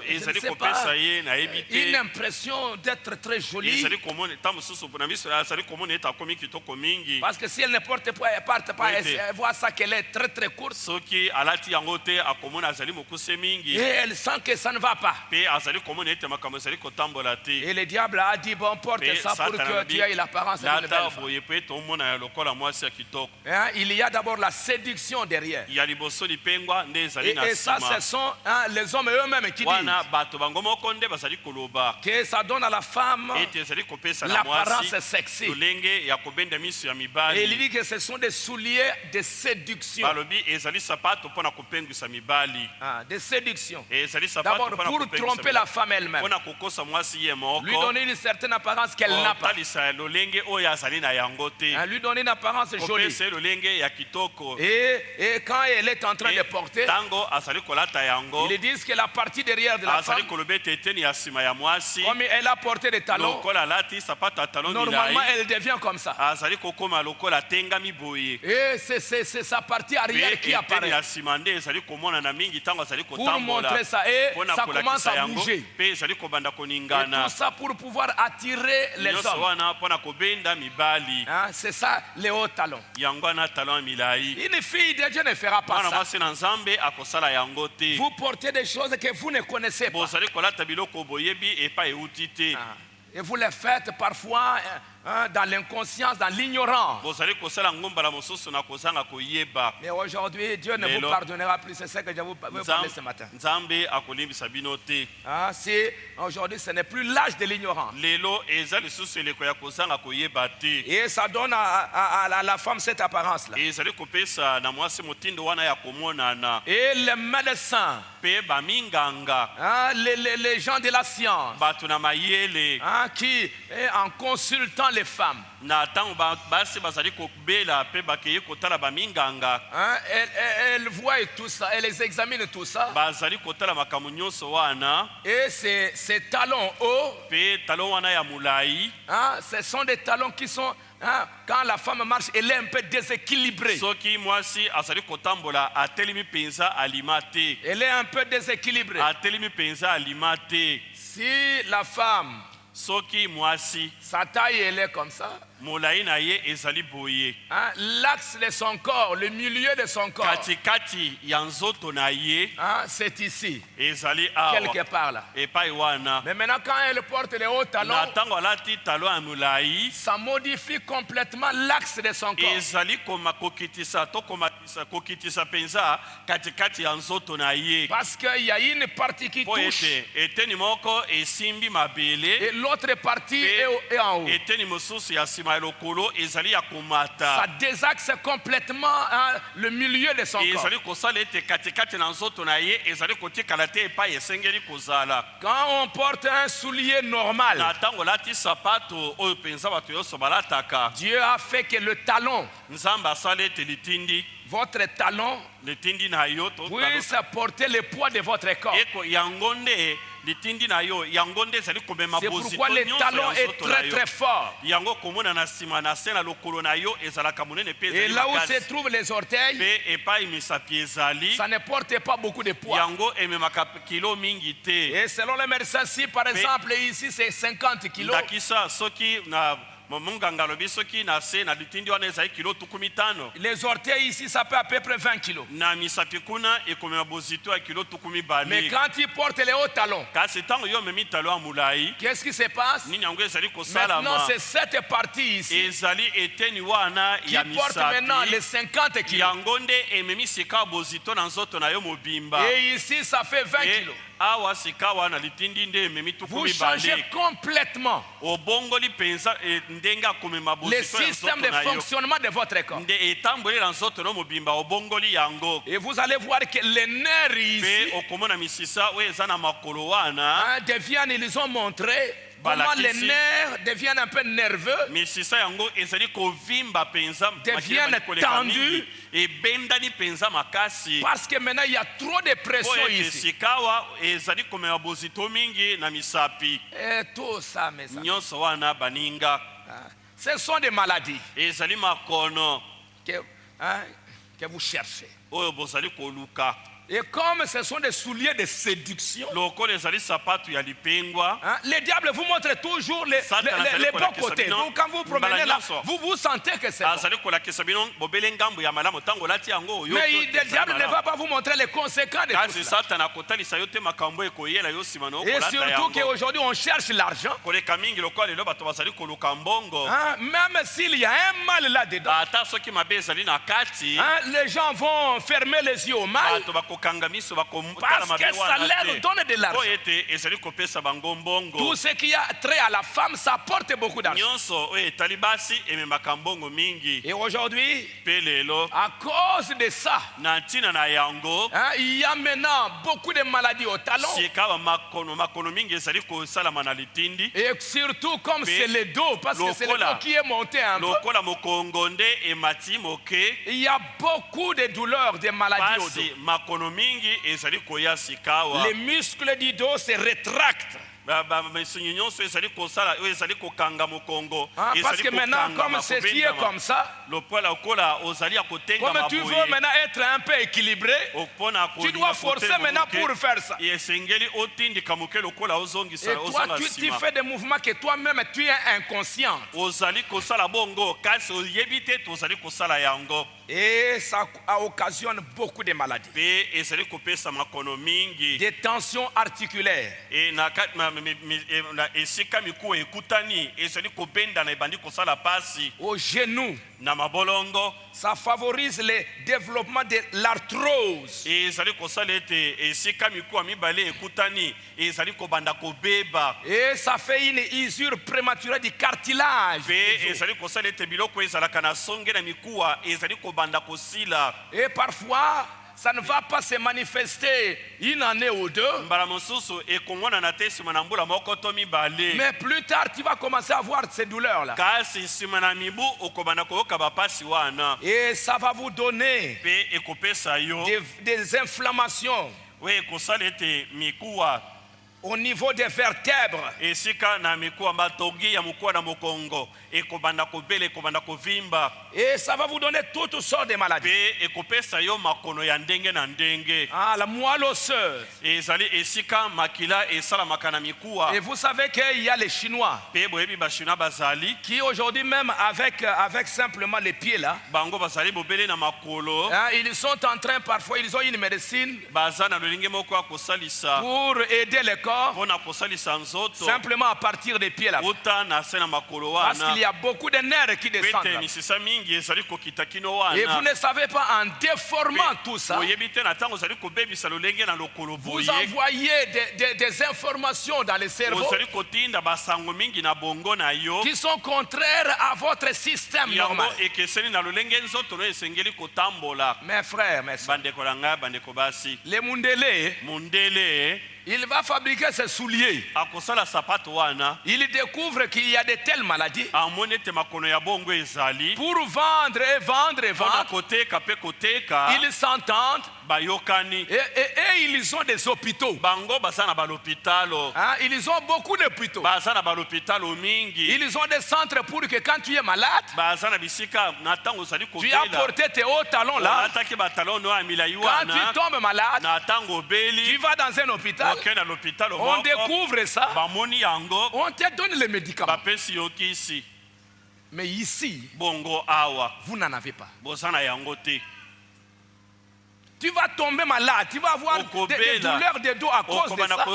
Speaker 2: je ne
Speaker 5: ezali
Speaker 2: sais
Speaker 5: kopesa
Speaker 2: pas,
Speaker 5: ye nayebi
Speaker 2: une
Speaker 5: te.
Speaker 2: impression d'être très jolie.
Speaker 5: ezali komona ntango mosusu na miso azali komona ete akomi kitoko mingi.
Speaker 2: Parce que si elle ne porte pas, elle parte pas,
Speaker 5: Oui,
Speaker 2: elle voit ça qu'elle est très très courte.
Speaker 5: soki alati yango te akomona azali mokuse mingi.
Speaker 2: Et elle sent que ça ne va pas.
Speaker 5: mpe azali komona ete makambo ezali kotambola te.
Speaker 2: Et le diable a dit, bon, porte
Speaker 5: mpe
Speaker 2: ça pour que tu aies l'apparence d'une belle
Speaker 5: lata
Speaker 2: femme.
Speaker 5: boye mpo ete omona ya lokola mwasi ya kitoko.
Speaker 2: Hein, il y a d'abord la séduction derrière.
Speaker 5: ya liboso lipengwa nde ezali na
Speaker 2: Et ça, ce
Speaker 5: nsima.
Speaker 2: sont les hommes eux-mêmes qui
Speaker 5: wana
Speaker 2: disent
Speaker 5: bato bango moko nde bazali koloba
Speaker 2: que ça donne à la femme
Speaker 5: ete ezali kopesa na
Speaker 2: l'apparence
Speaker 5: mwasi
Speaker 2: sexy.
Speaker 5: lolenge ya kobenda miso ya
Speaker 2: Et il
Speaker 5: mibali.
Speaker 2: dit que ce sont des souliers de séduction.
Speaker 5: balobi ezali sapato mpo na kopengwisa mibali.
Speaker 2: De séduction.
Speaker 5: ezali sapato
Speaker 2: D'abord,
Speaker 5: mpo na
Speaker 2: pour
Speaker 5: kopengwisa
Speaker 2: tromper la femme elle-même.
Speaker 5: mpo na kokosa mwasi ye
Speaker 2: Lui
Speaker 5: moko.
Speaker 2: donner une certaine apparence qu'elle n'a pas.
Speaker 5: kotalisa lolenge oyo azali na yango te.
Speaker 2: Hein, lui donner une apparence jolie.
Speaker 5: kopesa ye lolenge ya kitoko.
Speaker 2: Et quand elle est en train de porter,
Speaker 5: ntango azali kolata yango
Speaker 2: ils disent que la partie derrière de la
Speaker 5: azali
Speaker 2: femme,
Speaker 5: koloba ete eteni ya nsima ya mwasi
Speaker 2: comme elle a porté des talons,
Speaker 5: lokola alati sapato ya talon
Speaker 2: normalement
Speaker 5: milai
Speaker 2: elle devient comme ça.
Speaker 5: azali kokoma lokola atengami boye.
Speaker 2: Et c'est sa partie arrière qui
Speaker 5: eteni
Speaker 2: apparaît.
Speaker 5: ya nsima nde ezali komonana mingi ntango azali
Speaker 2: Pour
Speaker 5: kotambola
Speaker 2: montrer ça. Et
Speaker 5: mpo na
Speaker 2: ça commence
Speaker 5: kolakisa
Speaker 2: à
Speaker 5: yango
Speaker 2: bouger.
Speaker 5: mpe ezali kobanda
Speaker 2: Et
Speaker 5: koningana.
Speaker 2: tout ça pour pouvoir attirer les
Speaker 5: nyonso
Speaker 2: hommes.
Speaker 5: wana mpo na kobenda mibali.
Speaker 2: Hein, c'est ça, les hauts talons.
Speaker 5: yango wana talon ya milai.
Speaker 2: Une fille de Dieu ne fera pas
Speaker 5: mwana
Speaker 2: ça.
Speaker 5: mwasi na nzambe akosala yango te.
Speaker 2: Vous portez des choses que vous ne connaissez pas.
Speaker 5: bozali kolata biloko boyebi epai euti te.
Speaker 2: Et vous les faites parfois dans l'inconscience, dans l'ignorance.
Speaker 5: bozali kosala ngombala mosusu na kozanga koyeba.
Speaker 2: Mais aujourd'hui, Dieu ne vous
Speaker 5: Lelo.
Speaker 2: pardonnera plus. C'est ça que je vous parler ce matin.
Speaker 5: nzambe akolimbisa bino te.
Speaker 2: Aujourd'hui, ce n'est plus l'âge de l'ignorance.
Speaker 5: lelo eza lisusu eleko ya kozanga koyeba te.
Speaker 2: Et ça donne à la femme cette apparence-là.
Speaker 5: ezali kopesa na mwasi motindo wana ya komonana.
Speaker 2: Et les médecins,
Speaker 5: mpe baminganga
Speaker 2: les gens de la science,
Speaker 5: bato na mayele
Speaker 2: qui, en consultant les femmes,
Speaker 5: na ntango basi bazali kobela mpe bakeye kotala baminganga
Speaker 2: elles voient tout ça, elles examinent tout ça.
Speaker 5: bazali kotala makambo nyonso wana.
Speaker 2: Et ces talons hauts,
Speaker 5: mpe talon wana ya molai
Speaker 2: ce sont des talons qui sont, quand la femme marche, elle est un peu déséquilibrée.
Speaker 5: soki mwasi azali kotambola atelemi mpenza alima te.
Speaker 2: Elle est un peu déséquilibrée.
Speaker 5: atelemi mpenza alima te.
Speaker 2: Si la femme,
Speaker 5: soki mwasi
Speaker 2: sa taille, elle est comme ça,
Speaker 5: molai na ye ezali boye.
Speaker 2: Hein, l'axe de son corps, le milieu de son corps.
Speaker 5: Katikati ya nzoto na ye
Speaker 2: Hein, c'est ici.
Speaker 5: ezali awa.
Speaker 2: Quelque part là.
Speaker 5: Epai wana.
Speaker 2: Mais maintenant, quand elle porte les hauts talons,
Speaker 5: Na tango alati talo ya molai
Speaker 2: ça modifie complètement l'axe de son corps.
Speaker 5: ezali koma kokitisa to komatisa kokitisa penza katikati ya nzoto na ye.
Speaker 2: Parce qu'il y a une partie qui
Speaker 5: Po
Speaker 2: touche
Speaker 5: ete eteni moko esimbi
Speaker 2: et
Speaker 5: mabele
Speaker 2: l'autre partie est en haut.
Speaker 5: eteni mosusu ya nsima ya lokolo ezali ya
Speaker 2: Ça
Speaker 5: komata.
Speaker 2: désaxe complètement hein, le milieu de son corps.
Speaker 5: ezali kosala ete katikati na nzoto na ye ezali kotikala te epai esengeli kozala.
Speaker 2: Quand on porte un soulier normal,
Speaker 5: Na ntango olati sapato oyo mpenza bato nyonso balataka,
Speaker 2: Dieu a fait que le talon,
Speaker 5: nzambe asala ete litindi
Speaker 2: votre talon,
Speaker 5: litindi na yo to
Speaker 2: puisse porter le poids de votre corps.
Speaker 5: eko yango nde litindi na yo yango nde ezali komema
Speaker 2: C'est
Speaker 5: bozito
Speaker 2: pourquoi le
Speaker 5: nyonso
Speaker 2: talon
Speaker 5: ya
Speaker 2: est
Speaker 5: nzoto na
Speaker 2: très
Speaker 5: yo.
Speaker 2: très fort.
Speaker 5: Yango komona na nsima na se na lokolo na yo ezalaka monene mpe
Speaker 2: Et
Speaker 5: ezali
Speaker 2: là où se
Speaker 5: makasi.
Speaker 2: trouvent les orteils,
Speaker 5: Mpe epai misapi ezali
Speaker 2: ça ne porte pas beaucoup de poids.
Speaker 5: yango ememaka kilo mingi te.
Speaker 2: Et selon les médecins, si par exemple ici c'est 50 kilos,
Speaker 5: ndakisa soki na monganga alobi soki na se na litindi wana ezali kilo 15,
Speaker 2: les orteils ici ça peut à peu près 20 kilos.
Speaker 5: na misapi kuna ekomema bozito ya kilo
Speaker 2: Mais
Speaker 5: 20.
Speaker 2: quand il porte les hauts talons,
Speaker 5: kasi ntango yo omemi talo ya molai
Speaker 2: qu'est-ce qui se passe?
Speaker 5: nini yango ezali
Speaker 2: Maintenant
Speaker 5: kosalama
Speaker 2: c'est cette partie ici
Speaker 5: ezali eteni wana
Speaker 2: qui
Speaker 5: ya
Speaker 2: porte maintenant les
Speaker 5: misapi
Speaker 2: 50 kilos.
Speaker 5: yango nde ememi sika ya bozito na nzoto na yo mobimba.
Speaker 2: Et ici ça fait 20
Speaker 5: E
Speaker 2: kilos.
Speaker 5: awa sika wana litindi nde ememi
Speaker 2: Vous changez
Speaker 5: 20.
Speaker 2: complètement
Speaker 5: obongoli mpenza ndenge akomema
Speaker 2: le
Speaker 5: bozito ya
Speaker 2: système
Speaker 5: nzoto
Speaker 2: de
Speaker 5: na yo
Speaker 2: fonctionnement de votre corps.
Speaker 5: nde etambolela nzoto no mobimba obongoli yango.
Speaker 2: Et vous allez voir que les nerfs ici
Speaker 5: Mpe okomona misisa oyo eza na makolo wana
Speaker 2: hein, deviennent, ils ont montré comment les
Speaker 5: Balakisi.
Speaker 2: nerfs deviennent un peu nerveux,
Speaker 5: misisa yango ezali kovimba mpenza
Speaker 2: Deviennent
Speaker 5: makili koleka
Speaker 2: tendus.
Speaker 5: mingi, ebendani mpenza makasi
Speaker 2: parce que maintenant il y a trop de
Speaker 5: po
Speaker 2: pression
Speaker 5: ete
Speaker 2: ici.
Speaker 5: sika awa ezali komema bozito mingi na misapi
Speaker 2: Et tout ça, mes amis,
Speaker 5: nyonso wana baninga
Speaker 2: ce sont des maladies
Speaker 5: ezali makono
Speaker 2: hein, que vous cherchez.
Speaker 5: oyo bozali koluka.
Speaker 2: Et comme ce sont des souliers de séduction,
Speaker 5: lokola ezali sapatu ya lipengwa
Speaker 2: hein, le diable vous montre toujours les bons côtés. Donc, quand vous promenez là, vous sentez que c'est bon.
Speaker 5: azali kolakisa bino bobele ngambo ya malamu ntango olati yango oyo
Speaker 2: Mais le diable ne va pas vous montrer les conséquences de tout
Speaker 5: kasi
Speaker 2: cela.
Speaker 5: satana akotalisa yo te makambo ekoyela yo nsima na
Speaker 2: Et
Speaker 5: okolata
Speaker 2: surtout
Speaker 5: yango
Speaker 2: qu'aujourd'hui on cherche l'argent.
Speaker 5: koleka mingi lokola lelo bato bazali koluka mbongo
Speaker 2: Hein, même s'il y a un mal là-dedans,
Speaker 5: ata soki mabe ezali na kati
Speaker 2: hein, les gens vont fermer les yeux au mal
Speaker 5: bato bakokanga miso bakotala
Speaker 2: parce
Speaker 5: mabe
Speaker 2: que ça
Speaker 5: wana
Speaker 2: leur
Speaker 5: te
Speaker 2: donne de
Speaker 5: po
Speaker 2: l'argent.
Speaker 5: ete ezali kopesa bango mbongo.
Speaker 2: Tout ce qui a trait à la femme, ça apporte beaucoup d'argent.
Speaker 5: nyonso oyo etali basi ememaka mbongo mingi.
Speaker 2: Et aujourd'hui,
Speaker 5: Mpe lelo
Speaker 2: à cause de ça,
Speaker 5: na ntina na yango
Speaker 2: hein, il y a maintenant beaucoup de maladies au talon.
Speaker 5: sika makono mingi ezali kosalama na litindi
Speaker 2: Et surtout comme c'est le dos, parce que c'est le
Speaker 5: Lokola.
Speaker 2: dos qui est monté un peu.
Speaker 5: lokola mokongo nde emati moke
Speaker 2: Il y a beaucoup de douleurs, de maladies au dos.
Speaker 5: pasi makono mingi ezali koya sikawa.
Speaker 2: Les muscles du dos se rétractent.
Speaker 5: misunyi nyonso ezali kosala oyo ezali kokanga mokongo
Speaker 2: Hein, parce
Speaker 5: ezali
Speaker 2: que maintenant,
Speaker 5: kokangama,
Speaker 2: comme ceci est
Speaker 5: kobendama.
Speaker 2: comme ça,
Speaker 5: lokola lokola ozali ya kotengama
Speaker 2: comme tu veux
Speaker 5: boye
Speaker 2: maintenant être un peu équilibré,
Speaker 5: opona
Speaker 2: tu dois forcer maintenant pour faire ça.
Speaker 5: esengeli otindika moke lokola ozongisa
Speaker 2: Et toi,
Speaker 5: ozonga
Speaker 2: tu
Speaker 5: nsima
Speaker 2: fais des mouvements que toi-même tu es inconscient.
Speaker 5: ozali kosala bongo kasi oyebi te tozali kosala yango
Speaker 2: Et ça occasionne beaucoup de maladies.
Speaker 5: mpe ezali kopesa makono mingi.
Speaker 2: Des tensions articulaires.
Speaker 5: E na esika mikuwa ekutani ezali kobendana ebandi kosala pasi
Speaker 2: Aux genoux.
Speaker 5: na mabolongo.
Speaker 2: Ça favorise le développement de l'arthrose.
Speaker 5: ezali kosala ete esika mikuwa mibale ekutani ezali kobanda kobeba.
Speaker 2: Et ça fait une usure prématurée du cartilage.
Speaker 5: Mpe ezali kosala ete biloko ezalaka na songe na mikuwa ezali kobanda kosila.
Speaker 2: Et parfois, ça ne va pas se manifester une année ou deux.
Speaker 5: mbala mosusu ekomona te nsima na mbula moko to mibale.
Speaker 2: Mais plus tard, tu vas commencer à voir ces douleurs-là.
Speaker 5: kasi nsima na mibu okobanda koyoka bapasi wana.
Speaker 2: Et ça va vous donner
Speaker 5: mpe ekopesa yo
Speaker 2: des inflammations.
Speaker 5: oyo ekosala ete mikuwa
Speaker 2: au niveau des vertèbres.
Speaker 5: esika na mikuwa matogi ya mukwa na mokongo ekobanda kobele ekobanda kovimba
Speaker 2: Et ça va vous donner toutes sortes de maladies.
Speaker 5: pe ekopesa yo makono ya ndenge na ndenge
Speaker 2: Ah, la moelle osseuse.
Speaker 5: ezali esika makila esalamaka na mikuwa
Speaker 2: Et vous savez qu'il y a les Chinois
Speaker 5: pe boyebi bashina bazali
Speaker 2: qui aujourd'hui même avec simplement les pieds là,
Speaker 5: bango bazali bobele na makolo
Speaker 2: hein, ils sont en train, parfois ils ont une médecine
Speaker 5: baza na lolinge moko ya kosalisa
Speaker 2: pour aider le corps
Speaker 5: mpona kosalisa nzoto
Speaker 2: simplement à partir des pieds là.
Speaker 5: uta na se na makolo
Speaker 2: Parce qu'il y
Speaker 5: wana
Speaker 2: a beaucoup de nerfs qui descendent
Speaker 5: pete
Speaker 2: là.
Speaker 5: misisa mingi ezali kokita kino
Speaker 2: Et vous
Speaker 5: wana
Speaker 2: ne savez pas, en déformant tout ça,
Speaker 5: boyebi te na ntango ozali kobebisa lolenge na lokolo
Speaker 2: vous
Speaker 5: boye
Speaker 2: envoyez des informations dans le cerveau
Speaker 5: ozali kotinda basango mingi na bongo na yo
Speaker 2: qui sont contraires à votre système
Speaker 5: yango
Speaker 2: normal.
Speaker 5: ekeseni na lolenge nzoto no esengeli kotambola
Speaker 2: Mes frères, mes soeurs,
Speaker 5: bandeko na ngai bandeko basi
Speaker 2: les Mundélé,
Speaker 5: mondele
Speaker 2: il va fabriquer ses souliers.
Speaker 5: akosala sapato wana
Speaker 2: Il découvre qu'il y a de telles maladies.
Speaker 5: amoni ete makono ya bongo ezali
Speaker 2: Pour vendre et vendre et
Speaker 5: mpona
Speaker 2: vendre,
Speaker 5: koteka mpe koteka
Speaker 2: ils s'entendent
Speaker 5: bayokani
Speaker 2: et ils ont des hôpitaux.
Speaker 5: bango baza na balopitalo
Speaker 2: Hein, ils ont beaucoup d'hôpitaux.
Speaker 5: baza na balopitalo mingi
Speaker 2: Ils ont des centres pour que quand tu es malade,
Speaker 5: baza na bisika na ntango ozali
Speaker 2: tu as
Speaker 5: kobela
Speaker 2: porté tes hauts talons là.
Speaker 5: olataki batalo no ya milai
Speaker 2: Quand tu
Speaker 5: wana
Speaker 2: tombes malade,
Speaker 5: na ntango
Speaker 2: tu
Speaker 5: obeli
Speaker 2: vas dans un hôpital,
Speaker 5: oke na lopitalo
Speaker 2: on
Speaker 5: moko
Speaker 2: découvre ça,
Speaker 5: bamoni yango
Speaker 2: on te donne les médicaments.
Speaker 5: bapesi yo kisi
Speaker 2: Mais ici,
Speaker 5: bongo awa
Speaker 2: vous n'en avez pas.
Speaker 5: boza na yango te
Speaker 2: Tu vas tomber malade, tu vas avoir des douleurs de dos à cause de ça.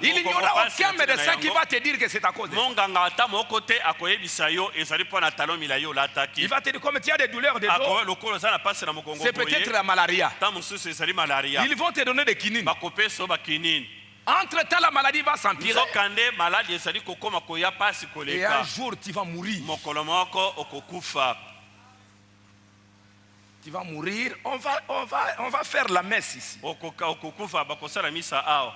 Speaker 2: Il n'y aura aucun médecin qui va te dire que c'est à cause de ça.
Speaker 5: monganga ata moko te akoyebisa yo ezali mpo na talo milai
Speaker 2: Il
Speaker 5: olataki
Speaker 2: va te dire comme tu as des douleurs de dos,
Speaker 5: lokolo oza na pasi na mokongo
Speaker 2: c'est peut-être
Speaker 5: boye
Speaker 2: la malaria.
Speaker 5: ta mosusu ezali malaria
Speaker 2: Ils vont te donner des kinines.
Speaker 5: bakopesa yo bakinini
Speaker 2: Entre-temps, la maladie va s'empirer.
Speaker 5: nzokande maladi ezali kokoma koya pasi
Speaker 2: Et un
Speaker 5: koleka
Speaker 2: jour, tu vas mourir.
Speaker 5: mokolo moko okokufa
Speaker 2: Tu vas mourir. On va faire la messe ici.
Speaker 5: okokufa bakosala misa awa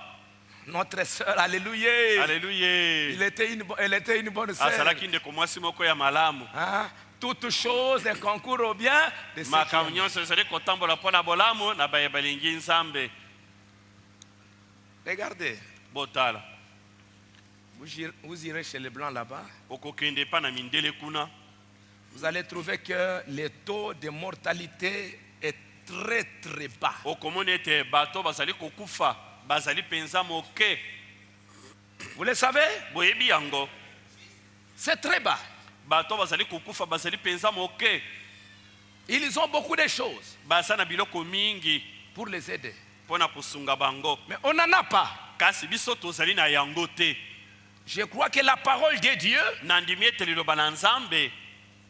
Speaker 2: Notre sœur, alléluia.
Speaker 5: aleluya
Speaker 2: Elle était une bonne sœur.
Speaker 5: azalaki ndeko mwasi moko ya malamu
Speaker 2: Hein? Toutes choses concourent au bien de ceux qui
Speaker 5: makambo
Speaker 2: aiment.
Speaker 5: nyonso ezali kotambola mpo na bolamu na baye balingi nzambe
Speaker 2: Regardez,
Speaker 5: botala
Speaker 2: vous irez chez les blancs là-bas.
Speaker 5: okokende epa na mindele kuna
Speaker 2: Vous allez trouver que le taux de mortalité est très très bas.
Speaker 5: okomona ete bato bazali kokufa bazali mpenza moke
Speaker 2: Vous le savez?
Speaker 5: boyebi yango
Speaker 2: C'est très bas.
Speaker 5: bato bazali kokufa bazali mpenza moke
Speaker 2: Ils ont beaucoup de choses
Speaker 5: baza na biloko mingi
Speaker 2: pour les aider.
Speaker 5: mpo na kosunga bango
Speaker 2: Mais on n'en a pas.
Speaker 5: kasi biso tozali na yango te
Speaker 2: Je crois que la parole de Dieu
Speaker 5: nandimi ete liloba na nzambe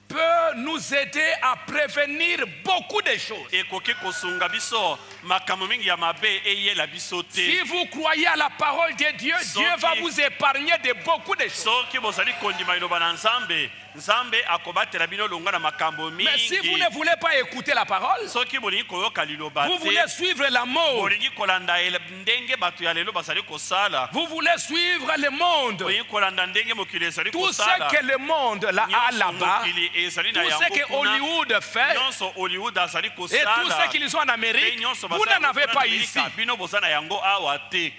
Speaker 2: peut nous aider à prévenir beaucoup de choses.
Speaker 5: ekoki kosunga biso makambo mingi ya mabe eyela biso
Speaker 2: Si
Speaker 5: te
Speaker 2: vous croyez à la parole de Dieu, Dieu va vous épargner de beaucoup de choses.
Speaker 5: soki bozali kondima liloba na nzambe nzambe akobatela bino longa na makambo
Speaker 2: Mais si vous
Speaker 5: mingi
Speaker 2: ne voulez pas écouter la parole,
Speaker 5: soki bolingi koyoka liloba
Speaker 2: vous
Speaker 5: te
Speaker 2: voulez suivre la mode,
Speaker 5: bolingi kolanda ndenge bato ya lelo bazali kosala
Speaker 2: vous voulez suivre le monde,
Speaker 5: bolingi kolanda ndenge mokili ezali
Speaker 2: tout ce
Speaker 5: kosala
Speaker 2: que le monde là, a
Speaker 5: nyonso
Speaker 2: là-bas,
Speaker 5: mokili ezali
Speaker 2: tout
Speaker 5: na
Speaker 2: ce
Speaker 5: yango
Speaker 2: que
Speaker 5: kuna
Speaker 2: Hollywood fait
Speaker 5: nyonso hollywood azali
Speaker 2: et tout
Speaker 5: kosala
Speaker 2: ce qu'ils ont en
Speaker 5: pe
Speaker 2: Amérique,
Speaker 5: nyonso
Speaker 2: vous
Speaker 5: bazali
Speaker 2: n'en avez
Speaker 5: kuna
Speaker 2: pas
Speaker 5: na
Speaker 2: ici.
Speaker 5: Amerika, bino boza na yango awa te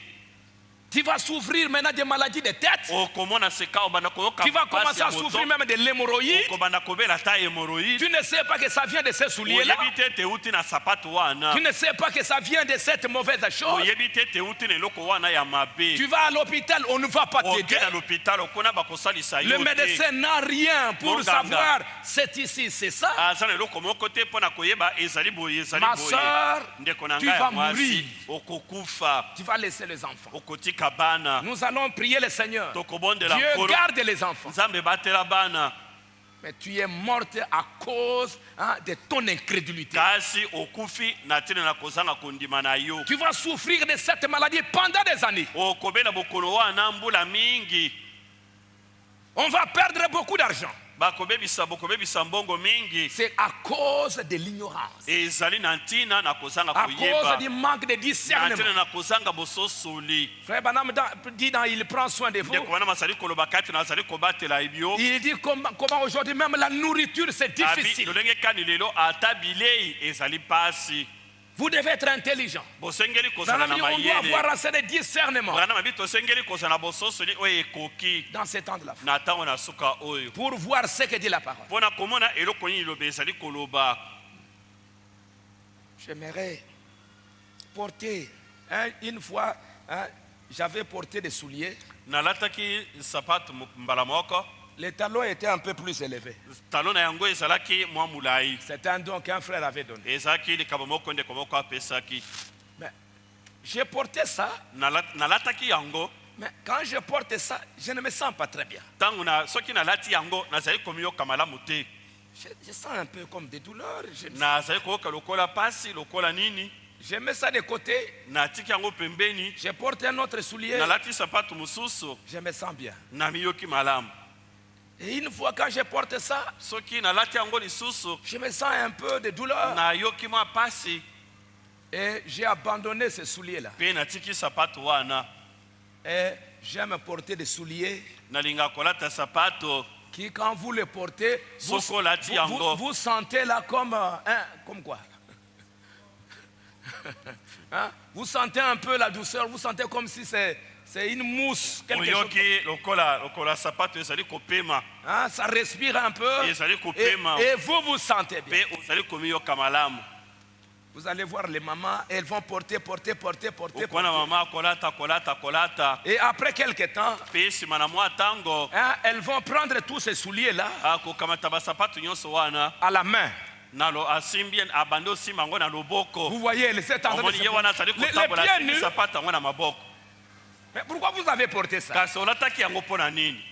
Speaker 2: Tu vas souffrir maintenant des maladies de tête.
Speaker 5: okomona seka obanda koyoka
Speaker 2: Tu vas
Speaker 5: mpasi
Speaker 2: commencer
Speaker 5: ya
Speaker 2: à souffrir
Speaker 5: moto
Speaker 2: même de l'hémorroïde.
Speaker 5: okobanda kobela ta hémoroïde
Speaker 2: Tu ne sais pas que ça vient de ces souliers-là.
Speaker 5: oyebi te ete euti na sapato wana
Speaker 2: Tu ne sais pas que ça vient de cette mauvaise chose.
Speaker 5: oyebi te ete euti na eloko wana ya mabe
Speaker 2: Tu vas à l'hôpital, on ne va pas
Speaker 5: oke
Speaker 2: t'aider.
Speaker 5: na l'hôpital okona bakosalisa
Speaker 2: Le
Speaker 5: yo te
Speaker 2: médecin n'a rien pour
Speaker 5: Monganga.
Speaker 2: savoir c'est ici, c'est ça.
Speaker 5: aza na eloko moko te mpo na koyeba ezali boye ezali
Speaker 2: Ma
Speaker 5: boye
Speaker 2: sœur,
Speaker 5: ndeko na
Speaker 2: tu
Speaker 5: ngai
Speaker 2: vas
Speaker 5: ya mwasi
Speaker 2: mourir.
Speaker 5: okokufa
Speaker 2: Tu vas laisser les enfants.
Speaker 5: okotika bana
Speaker 2: Nous allons prier le Seigneur.
Speaker 5: tokobondela
Speaker 2: Dieu
Speaker 5: nkolo
Speaker 2: garde les enfants.
Speaker 5: nzambe batela bana
Speaker 2: Mais tu es morte à cause de ton incrédulité.
Speaker 5: kasi okufi na ntina na kozanga kondima na yo
Speaker 2: Tu vas souffrir de cette maladie pendant des années.
Speaker 5: okobela bokolo wana mbula mingi
Speaker 2: On va perdre beaucoup d'argent.
Speaker 5: bokobebisa mbongo mingi
Speaker 2: C'est à cause de l'ignorance.
Speaker 5: ezali na ntina na kozanga
Speaker 2: À cause
Speaker 5: koyeba
Speaker 2: du manque de
Speaker 5: na
Speaker 2: discernement.
Speaker 5: ntina na kozanga bososoli
Speaker 2: Frère Branham dit il prend soin de vous.
Speaker 5: ndeko wana bazali koloba kati na azali kobatela ebio
Speaker 2: Il dit comment aujourd'hui même la nourriture c'est
Speaker 5: abi
Speaker 2: difficile.
Speaker 5: lolenge kani lelo ata bilei ezali pasi
Speaker 2: Vous devez être intelligent.
Speaker 5: bosengeli
Speaker 2: Dans
Speaker 5: kozala
Speaker 2: la
Speaker 5: na
Speaker 2: vie, on doit avoir
Speaker 5: mayele
Speaker 2: assez de discernement
Speaker 5: bana mabi tosengeli kozala na bososoli oyo ekoki
Speaker 2: dans ces temps de la foi
Speaker 5: na ntango na suka oyo
Speaker 2: pour voir ce que dit la parole.
Speaker 5: mpona komona eloko nini liloba ezali koloba.
Speaker 2: J'aimerais porter, une fois, j'avais porté des souliers.
Speaker 5: nalataki sapato mbala moko
Speaker 2: Les talons étaient un peu plus élevés.
Speaker 5: talo na yango ezalaki mwa molai
Speaker 2: C'était un don qu'un frère avait donné.
Speaker 5: ezalaki likambo moko ndeko moko apesaki.
Speaker 2: Mais j'ai porté ça,
Speaker 5: nalataki yango
Speaker 2: mais quand je porte ça, je ne me sens pas très bien.
Speaker 5: ntango soki nalati yango nazali komiyoka malamu te.
Speaker 2: Je sens un peu comme des douleurs.
Speaker 5: nazali koyoka lokola pasi lokola nini.
Speaker 2: Je mets ça de côté,
Speaker 5: natiki yango pembeni
Speaker 2: je porte un autre soulier,
Speaker 5: nalati sapato mosusu
Speaker 2: je me sens bien.
Speaker 5: namiyoki malamu.
Speaker 2: Et une fois quand je porte ça,
Speaker 5: soki nalati yango lisusu
Speaker 2: je me sens un peu de douleur.
Speaker 5: nayoki mwa pasi
Speaker 2: Et j'ai abandonné ces souliers-là.
Speaker 5: mpe natiki sapato wana.
Speaker 2: Et j'aime porter des souliers
Speaker 5: nalinga kolata sapato
Speaker 2: qui, quand vous les portez, vous sentez là comme quoi? Hein? Vous sentez un peu la douceur, vous sentez comme si c'est une mousse. Quelque chose.
Speaker 5: lokola sapato ezali kopema
Speaker 2: Hein? Ça respire un peu.
Speaker 5: ezali kopema
Speaker 2: Et vous vous sentez bien.
Speaker 5: mpe ozali komiyoka malamu.
Speaker 2: Vous allez voir les mamans, elles vont porter.
Speaker 5: okwana mama kolata.
Speaker 2: Et après quelques temps,
Speaker 5: mpe nsima na mwa ntango
Speaker 2: elles vont prendre tous ces souliers-là
Speaker 5: akokamata basapato nyonso wana
Speaker 2: à la main.
Speaker 5: nalo asimbi abandi osimba yango na loboko.
Speaker 2: Vous voyez, les
Speaker 5: omoni ye wana azali kotambola asimbi sapato yango na maboko.
Speaker 2: Mais pourquoi vous avez porté ça?
Speaker 5: kasi olataki yango mpo na nini?